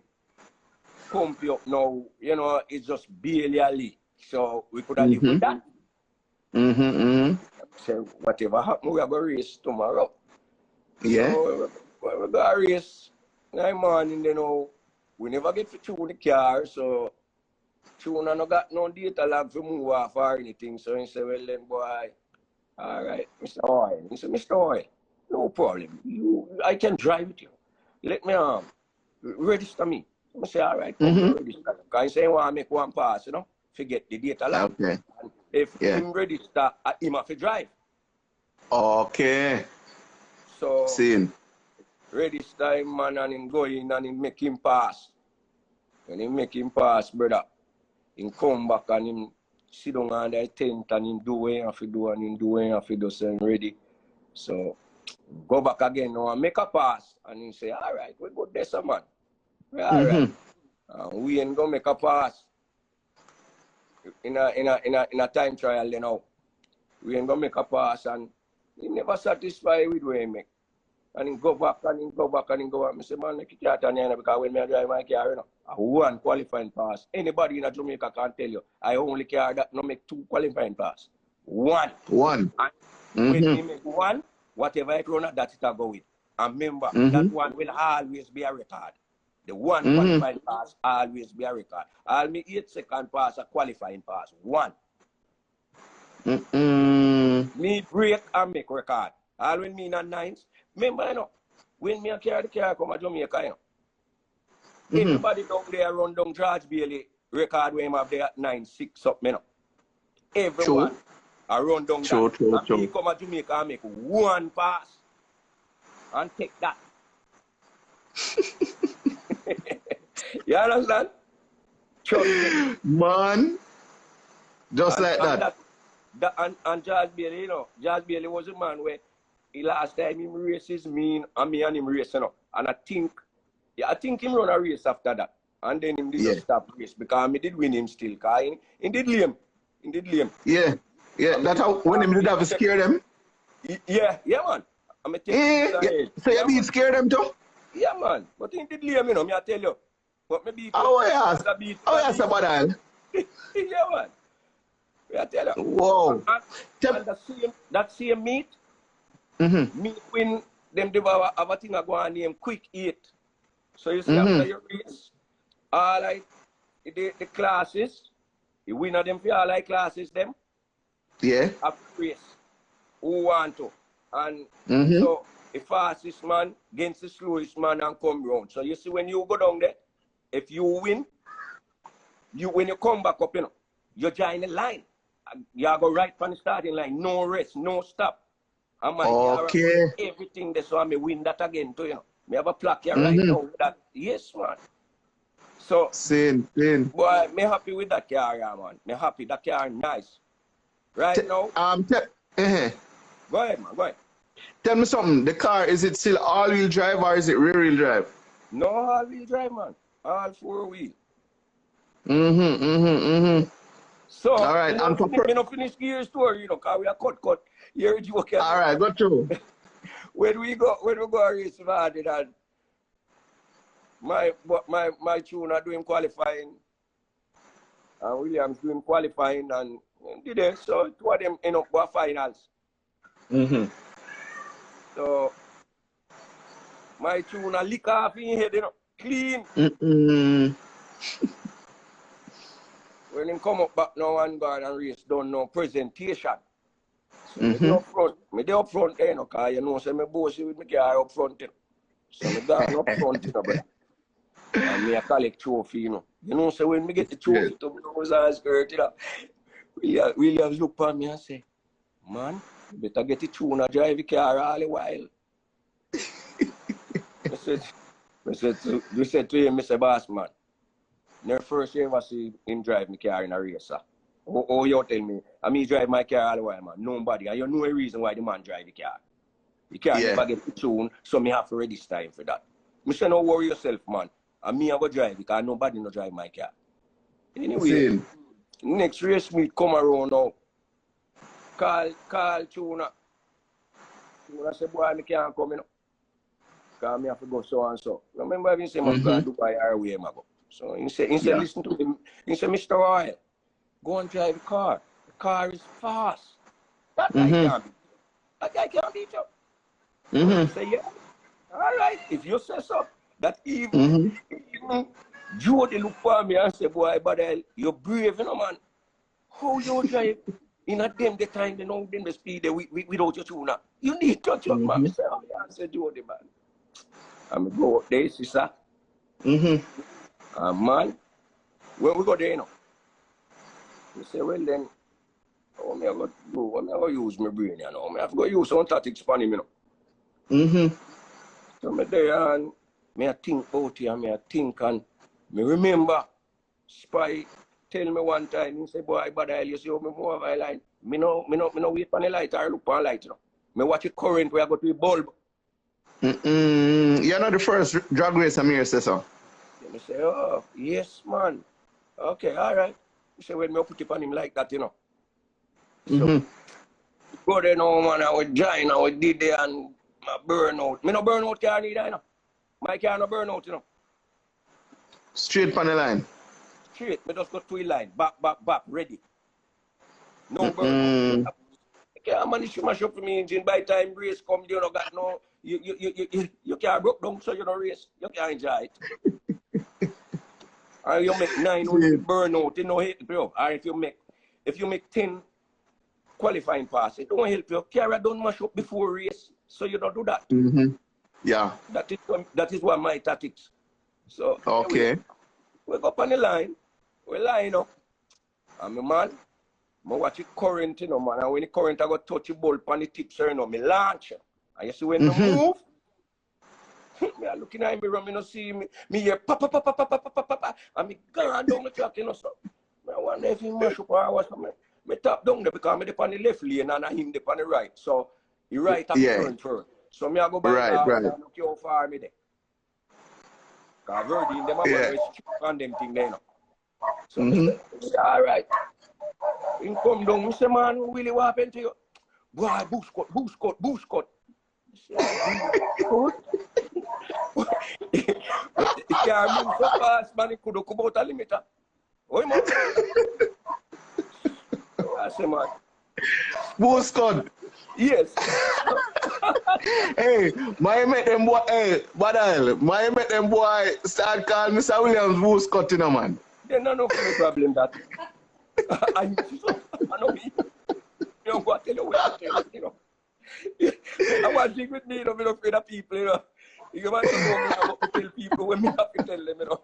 pump you up now, you know, it's just barely a leak. So we could have lived with that. So whatever happens, we are going to race tomorrow. Yeah. So we're going to race 9 morning, you know. We never get to tune the car, so tune no got no data log to move off or anything. So he said, well then boy, all right, Mr. Oil. He said, Mr. Oil, no problem. I can drive with you. Let me register me. I say, all right, come register. Because he say, I want to make one pass, you know, forget the data log. Okay. And if him register, him have to drive. Okay. So Seen. Register him, man, and him go in and him make him pass. When he make him pass, brother, him come back and him sit down on the tent and him do what he have to do and him do what he have to do, so him ready. So go back again now and make a pass and him say, all right, we go there, sir, man. All right. We ain't gonna make a pass in a time trial, you know. We ain't gonna make a pass and he never satisfied with what he make. And he go back and he go back and he go back. I say, man, make it can't turn here because when I drive my car, you know, I one qualifying pass. Anybody in Jamaica can tell you, I only car that no make 2 qualifying pass. One. And when he make one, whatever it run at that it go with. And remember, that one will always be a record. The one qualifying pass always be a record. All me 8-second pass a qualifying pass. One. Me break and make record. All when me in a 9s. Remember, you know, when me carry the car come to Jamaica, you know, everybody down there run down George Bailey record where him have there at 9-6 up, you know. Everyone I run down that. And me come to Jamaica and make one pass and take that. You understand? Trust me. Man, just like that. And George Bailey, you know, George Bailey was a man where the last time him races me and him race, you know. And I think him run a race after that. And then him did stop race because me did win him still. Because he did lame. Yeah. That's how when him did have to scare them. Yeah, man. So you be scared them too? Yeah, man. But he did lame, you know, me I tell you. But maybe yes, about that. Yeah, man. I tell you. Whoa. And that same meet, me win them have a thing I go on name Quick 8. So you see after your race, all like the classes, you win them for all like classes them. Yeah. After race. Who want to. And so the fastest man against the slowest man and come round. So you see when you go down there, if you win, when you come back up, you know, you join the line. You go right from the starting line, no rest, no stop. And man, everything there, so I may win that again too, you know. Me have a plaque here right now with that. Yes, man. So, same. Boy, me happy with that car, yeah, man. Me happy, that car nice. Right now. Go ahead, man, go ahead. Tell me something, the car, is it still all-wheel drive or is it rear-wheel drive? No all-wheel drive, man. All 4-wheel. So, all right, I'm not finish gear story, you know, because we are cut. Here you okay. All right, go through. when we go race Vardy, and my tune are doing qualifying, and Williams doing qualifying, and did it. So two of them end up for finals. So my tune a lick off in head, you know, clean. When him come up back now and go and race, don't know presentation. So me dey up front, you know, because you know, say me bossy with me car up front, you know. So me got up front, you know, brother. And me a collect trophy, you know. You know, so when me get the trophy to me nose and skirt, you know, Williams look at me and say, man, Better get it tune and drive the car all the while. I said to him, Mr. Boss man, never first you ever see him drive my car in a racer. Oh, you tell me, I mean drive my car all the while, man. Nobody. And you know a reason why the man drive the car. The car never get the tune, so me have to register time for that. I say, no worry yourself, man. And me I go drive because nobody no drive my car. Anyway, next race meet come around now. Call Tuna. Tuna say, boy, I can't come in. Because I have to go so and so. Remember, he said, I'm going to Dubai Airway, go. So he said, listen to him. He said, Mr. Royal, go and drive the car. The car is fast. That guy can't beat you. That guy can't beat you. I say, yeah. All right, if you say so. That even Jody look for me and say, boy, but you're brave, you know, man. How you drive in a them the time, they know them the speed without your tuner. You need to touch up, man. I say, oh, yeah, I say, Jody, man. I'm go up there, sister. Man, when we go there, you know. You say, well, then, how am I going to do? How am I going to use my brain, you know? I have to go use some tactics for him, you know. So I'm there and I think about it and I think and I remember Spy tell me one time, he said, boy, but you see how me move over the line. Me no wait for the light or look for the light, you know. Me watch the current where I go to the bulb. You're not the first drag racer, me say so. Then I say, oh, yes, man. Okay, all right. He said, well, me put it on him like that, you know. So, go there now, man, I would join, I would did there and I burn out. Me no burn out car neither, you know. My car no burn out, you know. Straight on the line. Straight, me just go to the line. Back, ready. No burn out. I can't manage to mash up for me engine by time race come, you know, got no, you can't broke down so you don't race. You can't enjoy it. And you make 9 burn out, it don't help you. Or if you make 10 qualifying passes, it don't help you. Car don't mash up before race, so you don't do that. Yeah. That is one of my tactics. So okay. We go up on the line, we line up, and my man, I watch the current, you know, man, and when the current I go touch the bulb on the tips, you know, me launch. And you see when I move, me are looking at me, me no see me hear papa, and me gone down the track, you know, so I wonder if he mash up or what, me tap down there because I'm on the left lane and him on the right, so he right up the current first. So me I go back and look how far me there. Because Verdi in them are on them thing there, you know. So I say, all right. In come down, I say, man, really what happened to you? Boy, boost cut. It can't move so fast, man, it could have come out a limiter. Oh, man. I say, man. Boost cut. Yes. Hey, my met them boy, hey, Badal, my met them boy start calling Mr. Williams boost cut, you know, man. There's no problem that. I know me. You know what, tell you what I tell you know. I want to drink with me, you know, I'm not afraid of people, you know. You want to know me, tell people when me have to tell them, you know.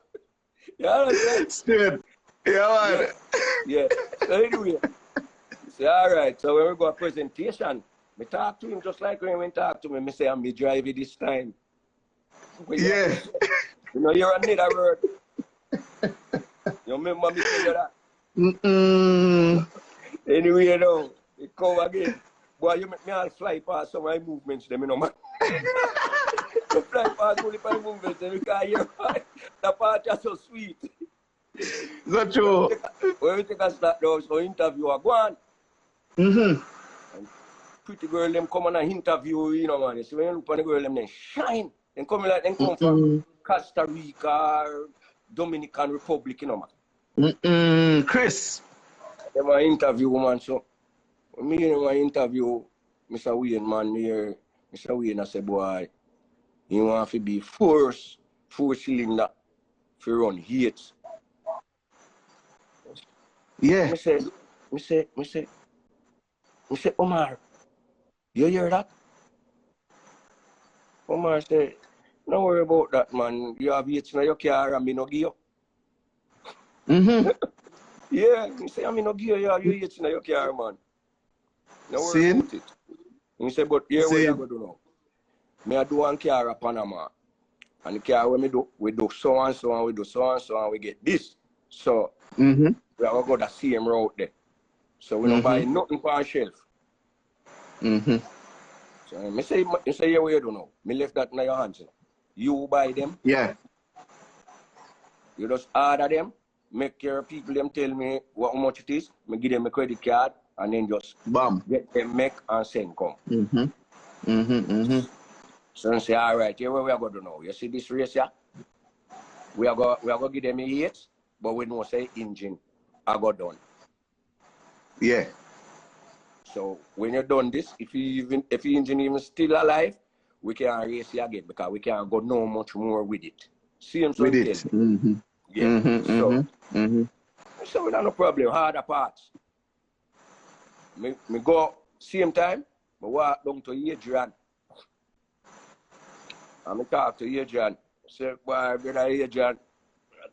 Yeah, right. Straight. Yeah, man. Yeah. So anyway, say, all right, so when we go to presentation, I talk to him just like when he talk to me, I say, I'm driving this time. Yeah. You know, you're another word. You remember me tell you that? Anyway, you know, it come again. Boy, you make me all fly past some of my movements, them, you know, man. You fly past only my movements, and because you're right, the part is so sweet. That's true. When we take a start now, so interview a go on. And pretty girl, them come on an interview, you know, man. So when you look on the girl, them shine. Them come like them come from Costa Rica, Dominican Republic, you know, man. Chris. Them an interview, man, so when me hear an interview, Mr. Wayne, man, me hear Mr. Wayne, I say, boy, you want to be four cylinder for run heats. Yeah. Me say, Omar, you hear that? Omar say, don't worry about that, man. You have heats in your car and me no give you. Yeah, me say, I no give you, you have heats in your car, man. Don't worry about it. He said, but here what See. you go do now? Me I do one car at Panama. And the car when we do so and so and we do so and so and we get this. So Mm-hmm. we are gonna go the same route there. So we don't buy nothing for our shelf. Mm-hmm. So me say yeah, what you do now? Me left that in your hands. You buy them, Yeah. you just order them, make your people them tell me how much it is, me give them a credit card and then just Bam. get them make and send come. Mm-hmm. Mm-hmm. Mm-hmm. So I say, all right, here what we are going to do now. You see this race here? We are going to give them a 8, but we know say engine I got done. Yeah. So when you're done this, if the engine even still alive, we can race it again because we can't go no much more with it. Same With son it. tell me. Mm-hmm. Yeah. Mm-hmm. So, Mm-hmm. so we don't no problem. Harder parts. Me go same time, I walk down to Adrian. And I talk to Adrian. Say, boy, brother Adrian,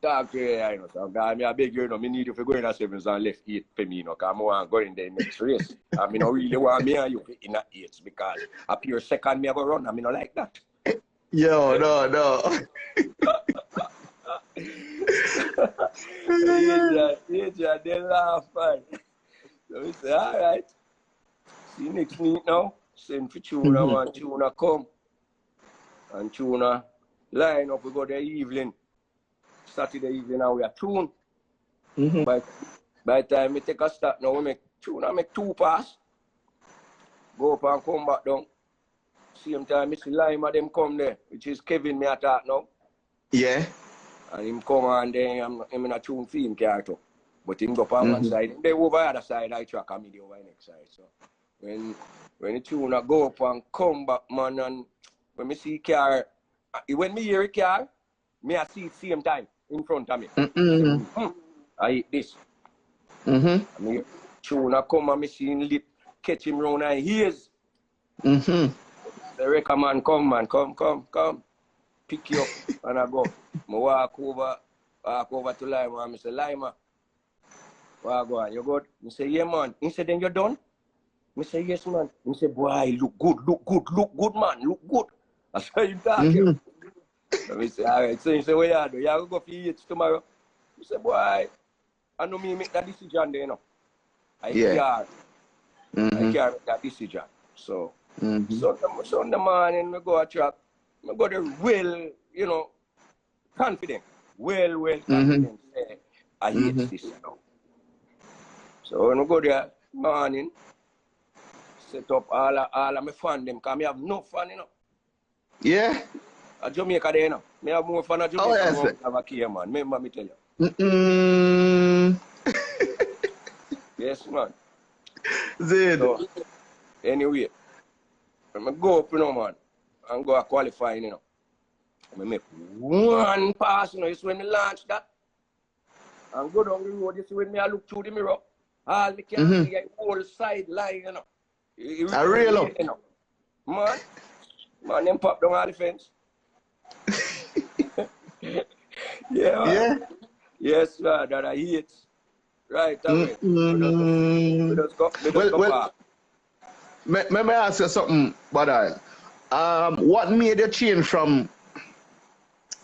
talk to you, you know. So I beg you, you know, me need you to go in a 7s and left 8 for me, you know, because I want to go in the next race. I mean, I really want me and you in a 8 because up here second me I go run, I mean, I like that. Yo, no. Adrian, they laugh, man. So we say, all right. See you next week now. Send for Tuna, man. Tuna come. And Tuna line up. We go the evening. Saturday evening and we are tune. Mm-hmm. By the time we take a start now, we make Tuna make 2 pass. Go up and come back down. Same time, Mr. Lima them come there, which is Kevin me attack now. Yeah. And him come and then I'm in a tune for him character. But him go on one side. They over the other side, I track and me the over the next side. So when the Tuna go up and come back, man, and when me see car, when me hear a car, me I see it same time in front of me. I hit this. And me Tuna come and me see him lip, catch him round and ears. The wrecker man, come, come. Pick you up and I go. I walk over to Lima and I say, Lima, where I go? You good? I say, yeah, man. He said, then you're done? I say, yes, man. He said, boy, look good, man, look good. That's how you talking. So I say, all right. So he said, what you do? You go for it tomorrow? I say, boy, I know me make that decision there, you know. I can't make that decision. So, Sunday morning, I go a track. I go there well, you know, confident. Well confident. I hate this now. So when I go there morning, set up all of my fun them, because I have no fun, you know. Yeah. At Jamaica there, you know. I have more fun at Jamaica than I have here, man. Remember me tell you. Yes, man. Zed. So, anyway, when I go up, you know, man, and go a qualifying, you know. I make one pass, you know, it's when I launch that. And go down the road, you see when I look through the mirror, all the can see the whole side line, you know. I really you know. Man, them pop down all the fence. Yeah, man. Yeah. Yes, man, that I hate. Right away. We just go park. Let me ask you something, Badai. What made you change from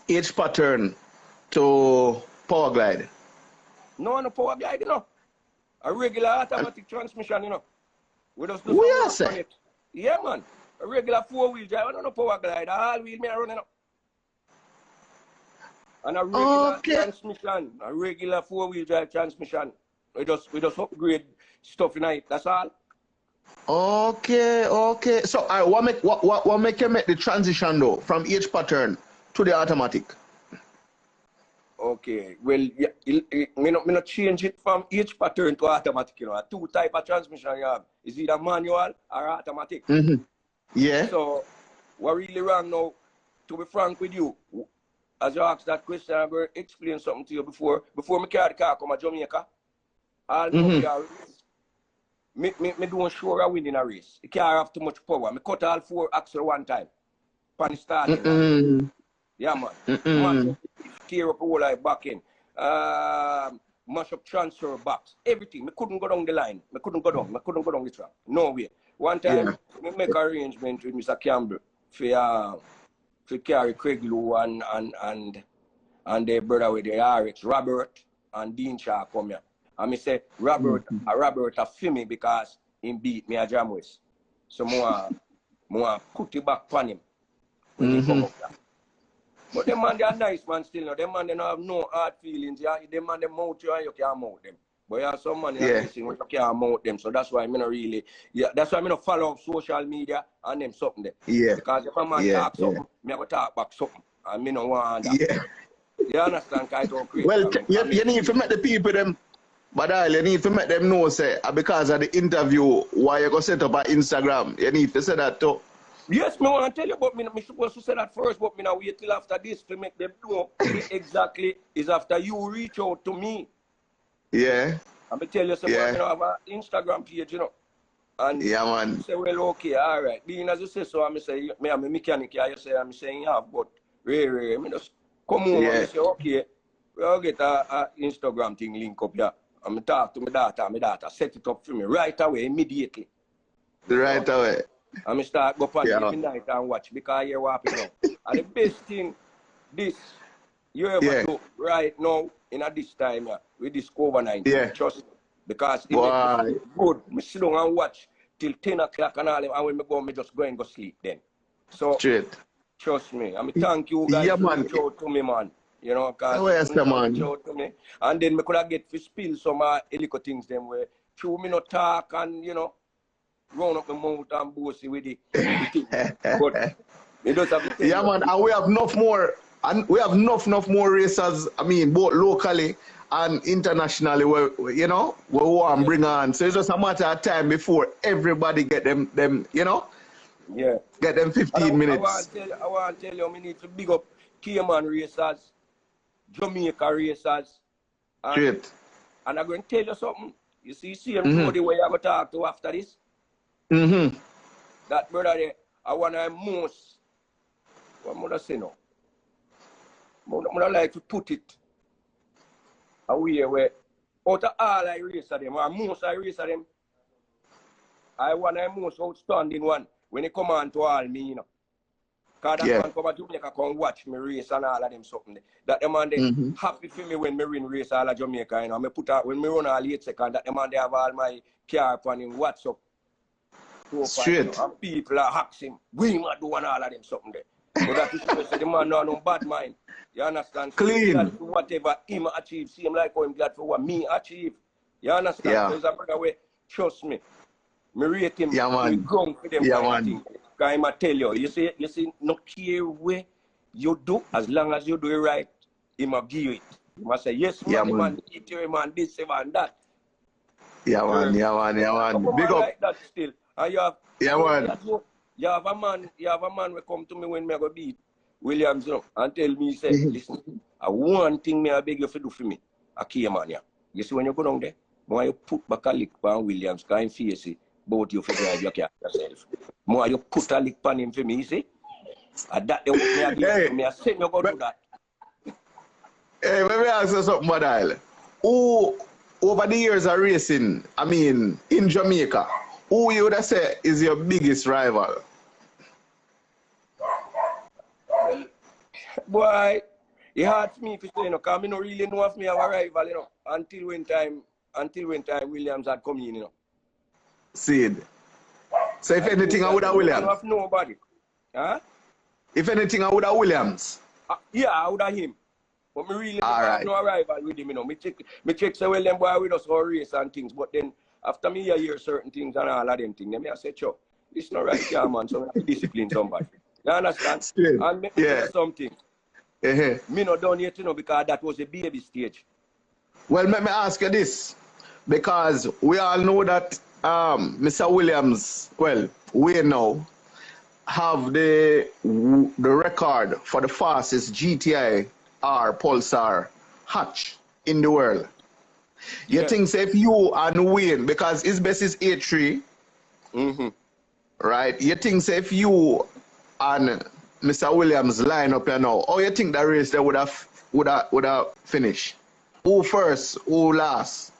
H pattern to power glide? No power glide, you know. A regular automatic transmission, you know. We just do some work on it. Yeah, man. A regular 4-wheel drive, I don't know power glide. All wheel me I run, you know. And a regular transmission, a regular 4-wheel drive transmission. We just upgrade stuff in it. That's all. Okay. So what make you make the transition though from H pattern to the automatic? Okay, well, yeah, me not change it from H pattern to automatic. You know, 2 type of transmission you have. Is either manual or automatic. Yeah. So what really wrong now? To be frank with you, as you asked that question, I'm going to explain something to you before me carry the car come to Jamaica. All me don't sure I win in a race. The car have too much power. Me cut all 4 axle one time. Pan starting. Yeah, man. Mash up, tear up the whole like back in. Mash up transfer box. Everything. Me couldn't go down the line. Me couldn't go down the track. No way. One time, we make arrangement with Mr. Campbell for carry Craig Lou and their brother with the RX, Robert and Dean Shaw come here. And me say, Robert a feel me because he beat me a jam with. So more put it back on him when he come up there. But them man, they are nice man still. No. Them man, they don't have no hard feelings. Yeah? Them man, they mouth you and you can't mouth them. But you have some man in missing when you can't mouth them. So that's why I'm not really, that's why I'm not follow up social media and them something there. Yeah. Because if a man talk something, me have to talk back something. And me no want that. Yeah. You understand? Cause it's crazy. Well, you need to make the people them, but you need to make them know, say, because of the interview, why you go set up an Instagram. You need to say that too. Yes, me want to tell you, but me supposed to say that first, but me now wait till after this to make them know exactly is after you reach out to me. Yeah. I'm tell you something, you know, I have an Instagram page, you know. And man. Say, well, okay, all right. Being as you say so, I say, me am a mechanic, you say, I'm saying, yeah, but really, me just come home and say, okay, we'll get a Instagram thing link up here. I'm talk to my daughter, set it up for me right away, immediately. Right away. And I start go on midnight and watch because you're walking now. And the best thing, this, you ever do right now, in this time, with this COVID-19, trust me. Because it makes me good. I sit down and watch till 10 o'clock and all, and when I go, I just go and go sleep then. So, trust me. I mean, thank you guys for reaching out to me, man. You know, because reach out to me. And then I could have get to spill some illegal things them where through me not talk and, you know, run up the mouth and bossy with it. But it does have to man, and we have enough more, and we have enough more racers, I mean, both locally and internationally, where, you know, we want to bring on. So it's just a matter of time before everybody get them, you know? Yeah. Get them 15 minutes. I want to tell you, we need to big up Cayman racers, Jamaica racers. And I'm going to tell you something. You see somebody where you have to talk to after this? That brother there, I want to most, what am I say now? I like to put it away where, out of all I race of them, or most I race of them, I want the most outstanding one when they come on to all me, you know. Because that man come to Jamaica, come watch me race and all of them something. That the man they happy for me when me win race all of Jamaica, you know. Me put out, when me run all 8 seconds, that the man they have all my car on him WhatsApp. Straight. And people are hacks him. We might do and all of them something there. But that is to say the man no bad mind. You understand? Clean. So whatever him achieve, see him like how him glad for what me achieve. You understand? So it's a brother way, trust me. Me rate him. Yeah, man. Me ground for them kind of thing. Because I tell you, you see, no care where you do, as long as you do it right, he must give you it. He must say, yes, man, eat your man, this, and that. Yeah, man. Big up. Like that still. And you have, you have a man will come to me when me go beat Williams, you know, and tell me, say, listen, one thing me I beg you to do for me, a key man, yeah. You see when you go down there, when you put back a lick on Williams, because I'm face both you for drive your car yourself. More you put a lick on him for me, you see? And that they want me to me, I say me go do that. Hey, let me ask you something, Badal. Who, over the years of racing, I mean, in Jamaica, who you would have said is your biggest rival? Well, boy, it hurts me to say, you know, because I don't really know if me have a rival, you know, until when time Williams had come in, you know. See. So if anything, I would have Williams. I don't have nobody. Huh? If anything, I would have Williams. Yeah, I would have him. But me really don't have no rival with him, you know. Me check say, well, them boy with us for race and things, but then after me hear certain things and all of them things, then I say, Chuck, this is not right here, man, so I have to discipline somebody. You understand? And me tell you something. Me not done yet, you know, because that was a baby stage. Well, let me ask you this, because we all know that Mr. Williams, well, we now have the record for the fastest GTI or Pulsar hatch in the world. You think say if you and Wayne, because his best is A3, right? You think say if you and Mr. Williams line up here now, how you think that race they would have finished? Who first? Who last?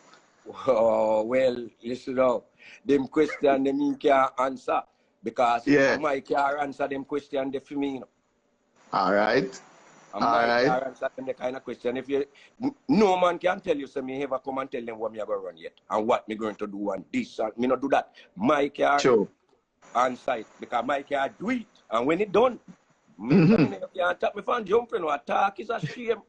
Oh, well, listen now. them question them me can't answer. Because Yeah. Mike can't answer them question for me, you know. All right. And All Mike right. can't answer them the kind of question. If you no man can tell you, so me ever come and tell them what me are going to run yet and what me going to do and this and me not do that. Mike can't True. answer it because Mike can't do it. And when it done, me can't tap me from jumping or attack is a shame.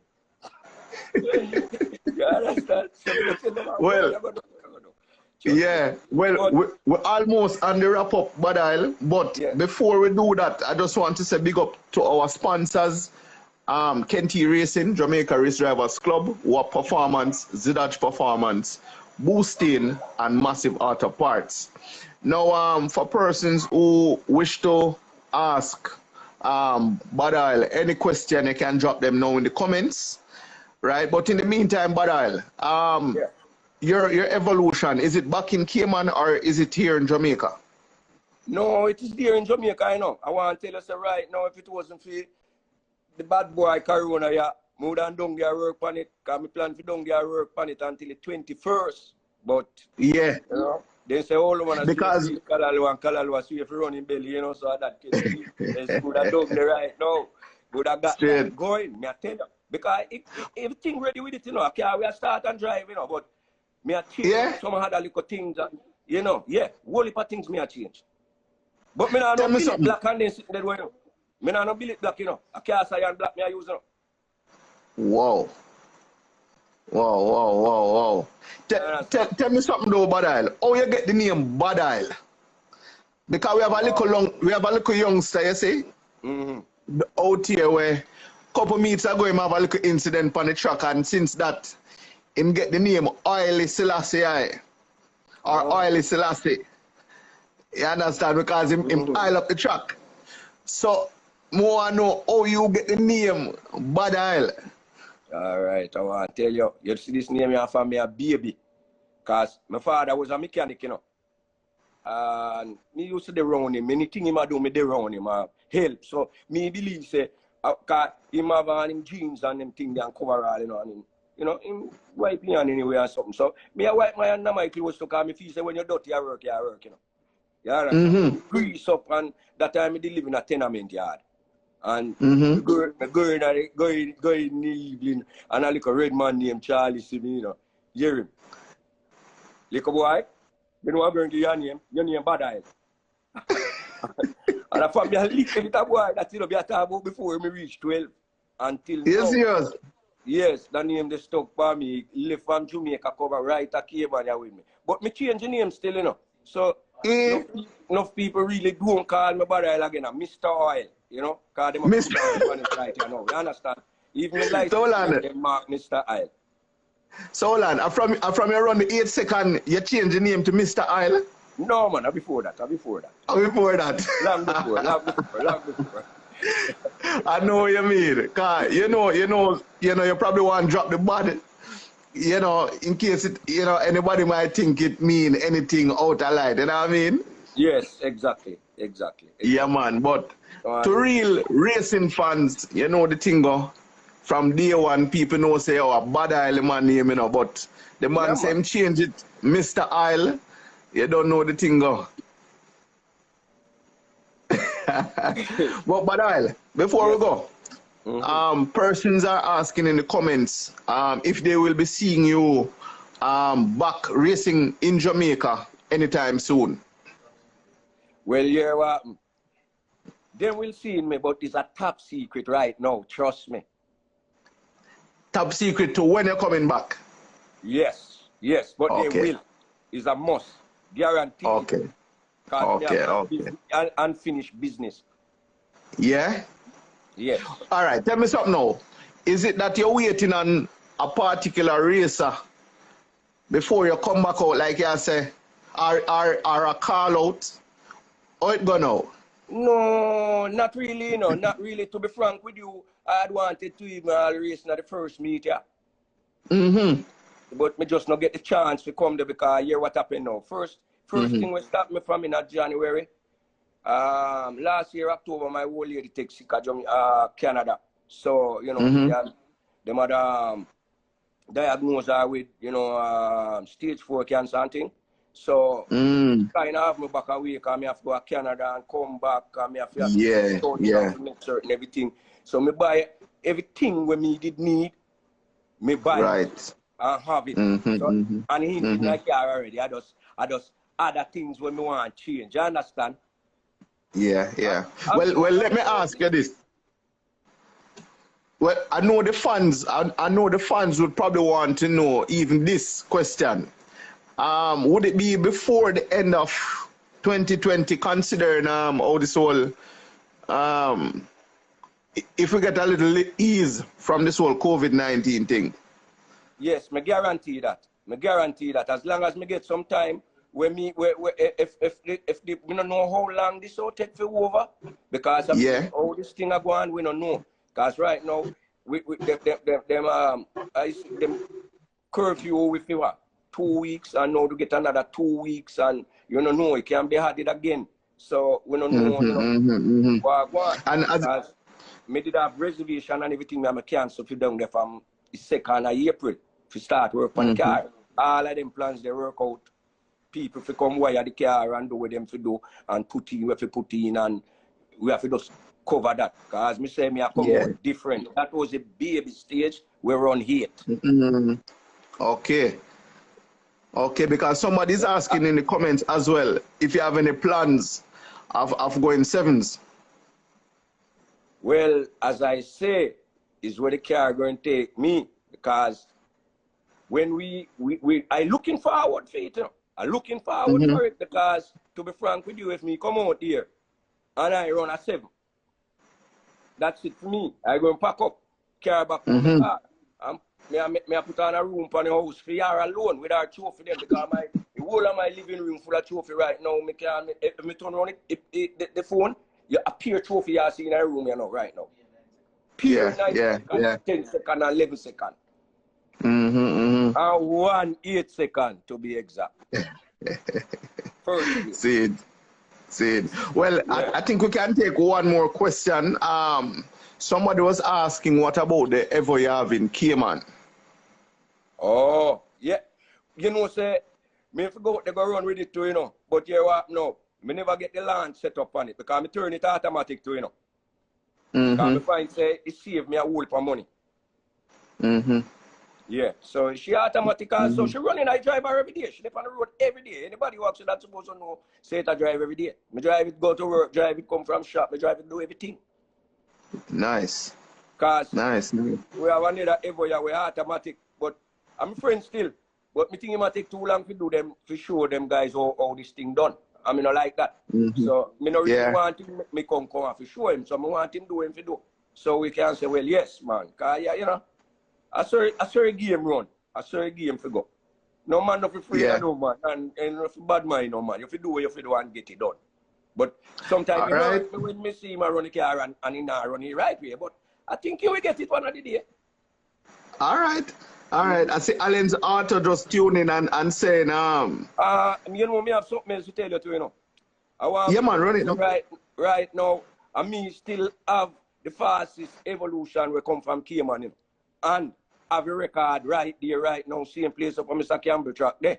You understand? So me just say, no, Well, I'm gonna do. yeah, well, But- we're almost on the wrap up, Badile. But Yeah. before we do that, I just want to say big up to our sponsors, Kenty Racing, Jamaica Race Drivers Club, WAP Performance, Zidach Performance, Boosting, and Massive Auto Parts. Now, for persons who wish to ask Badile any question, you can drop them now in the comments, right? But in the meantime, Badile, Yeah. your evolution, is it back in Cayman or is it here in Jamaica? No, it is there in Jamaica, I know. I want to tell you so right now, if it wasn't for the bad boy Corona, yeah, I would have done their work on it, because I plan to do their work on it until the 21st. But, Yeah, you know, they say all one because Kalalu and Kalalu are sweet for running belly, you know, so that case, it's good have done the right now. Would have got Straight. that going, me I tell you. Because if everything ready with it, you know, I can't we start and drive, you know, but me I change Yeah. some other little things, and, you know, yeah, whole heap of things me I change. But me not Tell no me billet something. black and then sitting there, you know. Me not no billet black, you know. I can't say and black me I use, you know. Wow. Wow, wow, wow, wow. Tell me something though, Badile. How you get the name Badile? Because we have a little youngster, you see, out here where couple meets ago him have a little incident on the track, and since that him get the name Oily Selassie or Oily Selassie. You understand? Because him oil up the track. So more know how you get the name Badile. All right, I want to tell you, you see this name here for me a baby. Because my father was a mechanic, you know. And me used to dey round him. Anything him a do, me dey round him. Help. So me believe say, cause him have on him jeans and them thing and cover all, you know, and him wipe me hand anyway or something. So me I wipe my hand and my clothes to cause me feel say when you're dirty, you work, you know. You understand? Grease up, and that time me dey live in a tenement yard. And go in the evening, and a little red man named Charlie see me, you know. Hear him. Little boy, you know I'm going to give your name Badile. And I found me a little boy that you know be a talk about before me reach 12 until Yes, now. yes. Yes, the name they stuck by me. Left from Jamaica, cover right at Cayman with me. But me change the name still, you know. So enough people really don't call me Badile again, Mr. Oil, you know, because them Mr. put on it right, you know. You understand? Even the So, license Lana. they mark Mr. Oil. So hold on, from around the 8 second, you change the name to Mr. Isle? No man, before that. Or before that? Long before. I know what you mean. Cause you probably want to drop the body. You know, in case it, anybody might think it mean anything out of line. You know what I mean? Yes, exactly. Yeah, man. But to real racing fans, you know the thing go. From day one, people know say, oh, a Badile man name, you know. But the man say him change it, Mr. Isle. You don't know the thing go. But Badile, before we go, persons are asking in the comments if they will be seeing you back racing in Jamaica anytime soon. Well, yeah, well, they will see me, but it's a top secret right now. Trust me. Top secret to when you're coming back? Yes, but they will. It's a must. Guaranteed. Okay. Unfinished business. Yeah? Yes. All right, tell me something now. Is it that you're waiting on a particular racer before you come back out, like you say, or a call out? How it go now? No, not really, not really. To be frank with you, I had wanted to even race in the first meet, yeah. But me just not get the chance to come there because I hear what happened now. First thing we stopped me from in January. Last year, October, my old lady takes sick of Canada. So, them had diagnosed her with, stage 4 cancer and thing. So Mm. kind of have me back away because I have to go to Canada and come back and I have to Yeah, yeah. to make certain everything. So me buy everything when me did need, me buy it Right. and have it. Mm-hmm, So mm-hmm, and hint in mm-hmm. my car already. I just other things when me want to change. You understand? Yeah, yeah. I'm Well, sure let me ask you this. Well, I know the fans. I know the fans would probably want to know even this question. Would it be before the end of 2020, considering all this whole um, if we get a little ease from this whole COVID-19 thing? Yes, me guarantee that. Me guarantee that as long as me get some time when me we don't know how long this will take for over because of Yeah. all this thing are going, we don't know. Because right now them curfew with you 2 weeks and now to get another 2 weeks and you don't know it can be added again. So we don't know, Mm-hmm, mm-hmm, mm-hmm. what go on. And as Because me did have reservation and everything, I cancel for down there from the 2nd of April to start work on the mm-hmm. car. All of them plans they work out. People to come wire the car and do what them to do and put in what to put in and we have to just cover that. Because me say me I come Yeah. out different. That was a baby stage. We're on 8. Mm-hmm. Okay. Okay, because somebody's asking in the comments as well if you have any plans of going sevens. Well, as I say, is where the car going to take me because when I looking forward for it, you know. I'm looking forward Mm-hmm. for it because to be frank with you, if me come out here and I run a 7, that's it for me. I go and pack up, car back to my Mm-hmm. car. And me I put on a room for the house for her alone with our trophy them because the whole of my living room full of trophy right now. If me turn on the phone, you appear trophy you see in a room you know right now. Pure Yeah, 9 yeah, seconds, yeah. 10 seconds, and 11 seconds. Mm-hmm, mm-hmm. And 1 8 second to be exact. First place. See it. See it. Well, Yeah. I think we can take one more question. Somebody was asking what about the Evo you have in Cayman? Oh, yeah. You know, say, me if go, they go run with it too, you know. But you what no, me never get the launch set up on it because me turn it automatic too, you know. Because me Mm-hmm. find say it save me a whole for money. Mm-hmm. Yeah. So she automatic also. She running, I drive her every day. She live on the road every day. Anybody who actually that's supposed to know, say it I drive every day. Me drive it, go to work, drive it, come from shop, me drive it, do everything. Nice. Because Nice. Nice. we have another Evo yeah, we automatic, but I'm friend still. But me think it might take too long to do them, to show them guys how this thing done. I mean, I like that. Mm-hmm. So, me not really Yeah. want him me come and to show him. So, I want him do him to do. So, we can say, well, yes, man. Because, yeah, you know, I saw a game run. I saw a game to go. No man, not afraid Yeah. of no man. And not bad mind, no man. If you do what you do and get it done. But sometimes All it right. hurt me when me see him run the car and he not run the right way. But I think he will get it one of the day. All right. All right. I see Alan's Auto just tuning and saying, You know, me have something else to tell you too, you know. I want yeah, to man, run it now. right now, I mean still have the fastest evolution we come from Cayman, you know. And have a record right there, right now, same place up on Mr. Campbell track there.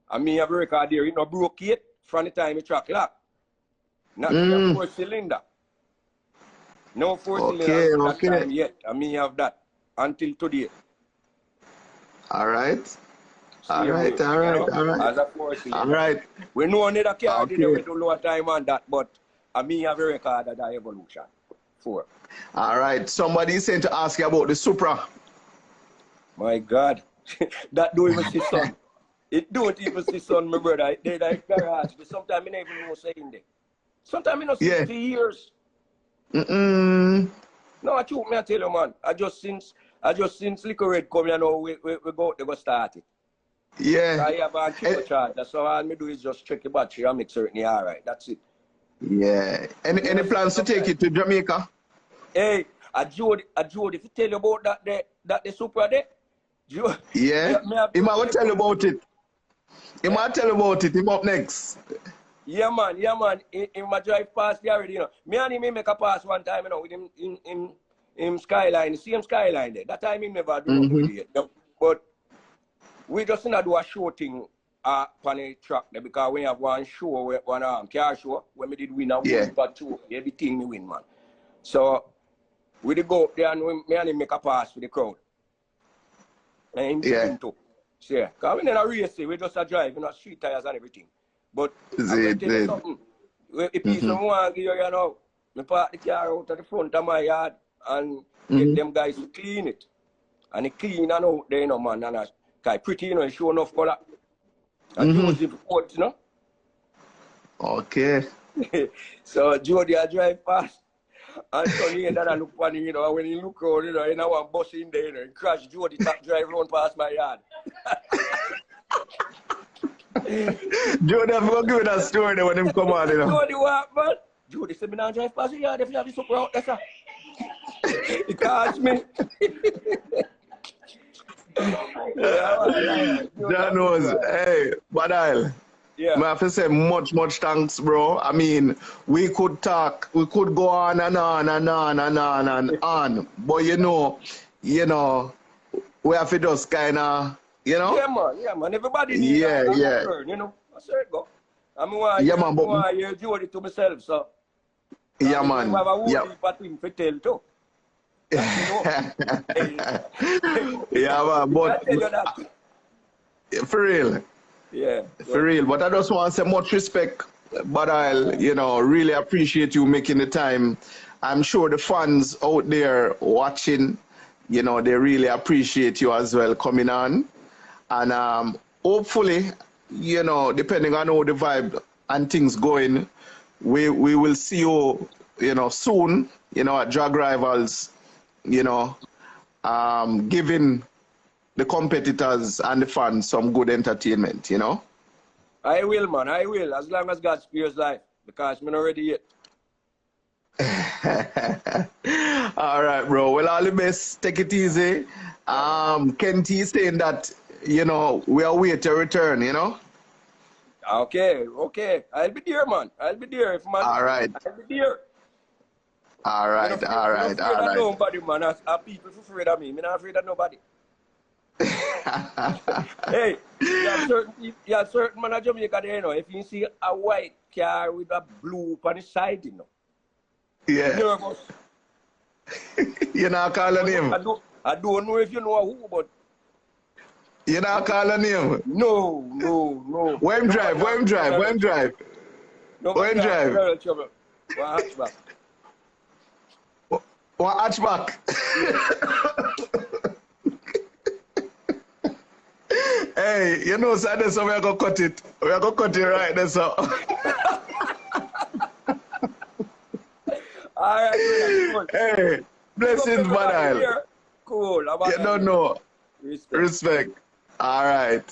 I mean have a record there, it no broke yet from the time the track lock. Not a 4-cylinder. No 4-cylinder Okay, that time okay. yet. I mean have that until today. All right. All Same way, right. All you right. know, All right. as a All 4-cylinder. right. We know another car did it, we Okay. do lower time on that, but I mean have a record of that evolution. 4. All right. Somebody is saying to ask you about the Supra. My God. That don't even see sun. It don't even see sun, my brother. They like garage. Sometimes I don't even know saying there. Sometimes I don't see Yeah. it for years. Mm-mm. No, I truth me I tell you, man. I just since Liquor Red come here now, we go start it. Yeah. I have a triple charge. So all me do is just check the battery and make certain it's alright. That's it. Yeah. Any plans to take it to Jamaica? Hey, I Jody, if you tell you about that the Supra there, Yeah. He might tell you about it. He might tell you about it. Him up next. Yeah, man. He might drive past there already, you know. Me and him make a pass one time, you know, with him Skyline, the same Skyline there. That time he never do nothing with it. You know. But we just not do a show thing on the track there because we have one show, one car show, when we did win a Yeah. win for two, everything we win, man. So we did go up there and me and him make a pass for the crowd. And him Yeah. spin too. So, yeah, because we never race, we just a drive, you know, street tires and everything. But I'm Zed, going to tell you Zed. something. If you want to give you know, I park the car out at the front of my yard and get them guys to clean it. And it clean and out there, you know, man. And it's pretty, you know, show enough color. And Joseph Port, you know. Okay. So Jody I drive past. And Tony and I look funny, you know, when he look out, you know, one bus in there, you know, and crash Jody drive run past my yard. Jody, I'm going to give you that story when him come on, you know. Jody what, man? Jody said, me now drive past the yard if you have this super out there, sir. He calls me. That knows. Hey, Badile. Yeah. I have to say much thanks, bro. I mean, we could talk, we could go on and on and on and on and on. But you know, we have to just kind of, you know? Yeah, man. Everybody needs Yeah. turn, you know. I said it go. I'm going to hear Jody to myself, so. Yeah, man. I have a Yeah. thing to tell too. Yeah, man. But I tell you that. for real. Yeah. For real, but I just want to say much respect, but I'll, really appreciate you making the time. I'm sure the fans out there watching, they really appreciate you as well coming on. And hopefully, depending on how the vibe and things going, we will see you, soon, at Drag Rivals, giving the competitors and the fans some good entertainment, I will, man. I will, as long as God spares life, because I'm not ready yet. All right, bro. Well, all the best. Take it easy. Kenty is saying that, we are waiting to return, Okay. I'll be there, man. I'll be there. If man, all right. I'll be there. All right. I'm not afraid of nobody, man. People are afraid of me. I'm not afraid of nobody. Hey, you have certain man in Jamaica there, if you see a white car with a blue on the side, Yeah. nervous. You're not calling him. I don't know if you know who, but You're not calling him. no. Where him drive? Nobody drive? have trouble. One hatchback. What hatchback? Hey, so that's how we are going to cut it. We are going to cut it right there, so. All right, cool. Hey, blessings, Badile. Cool. You don't know. Respect. Respect. All right.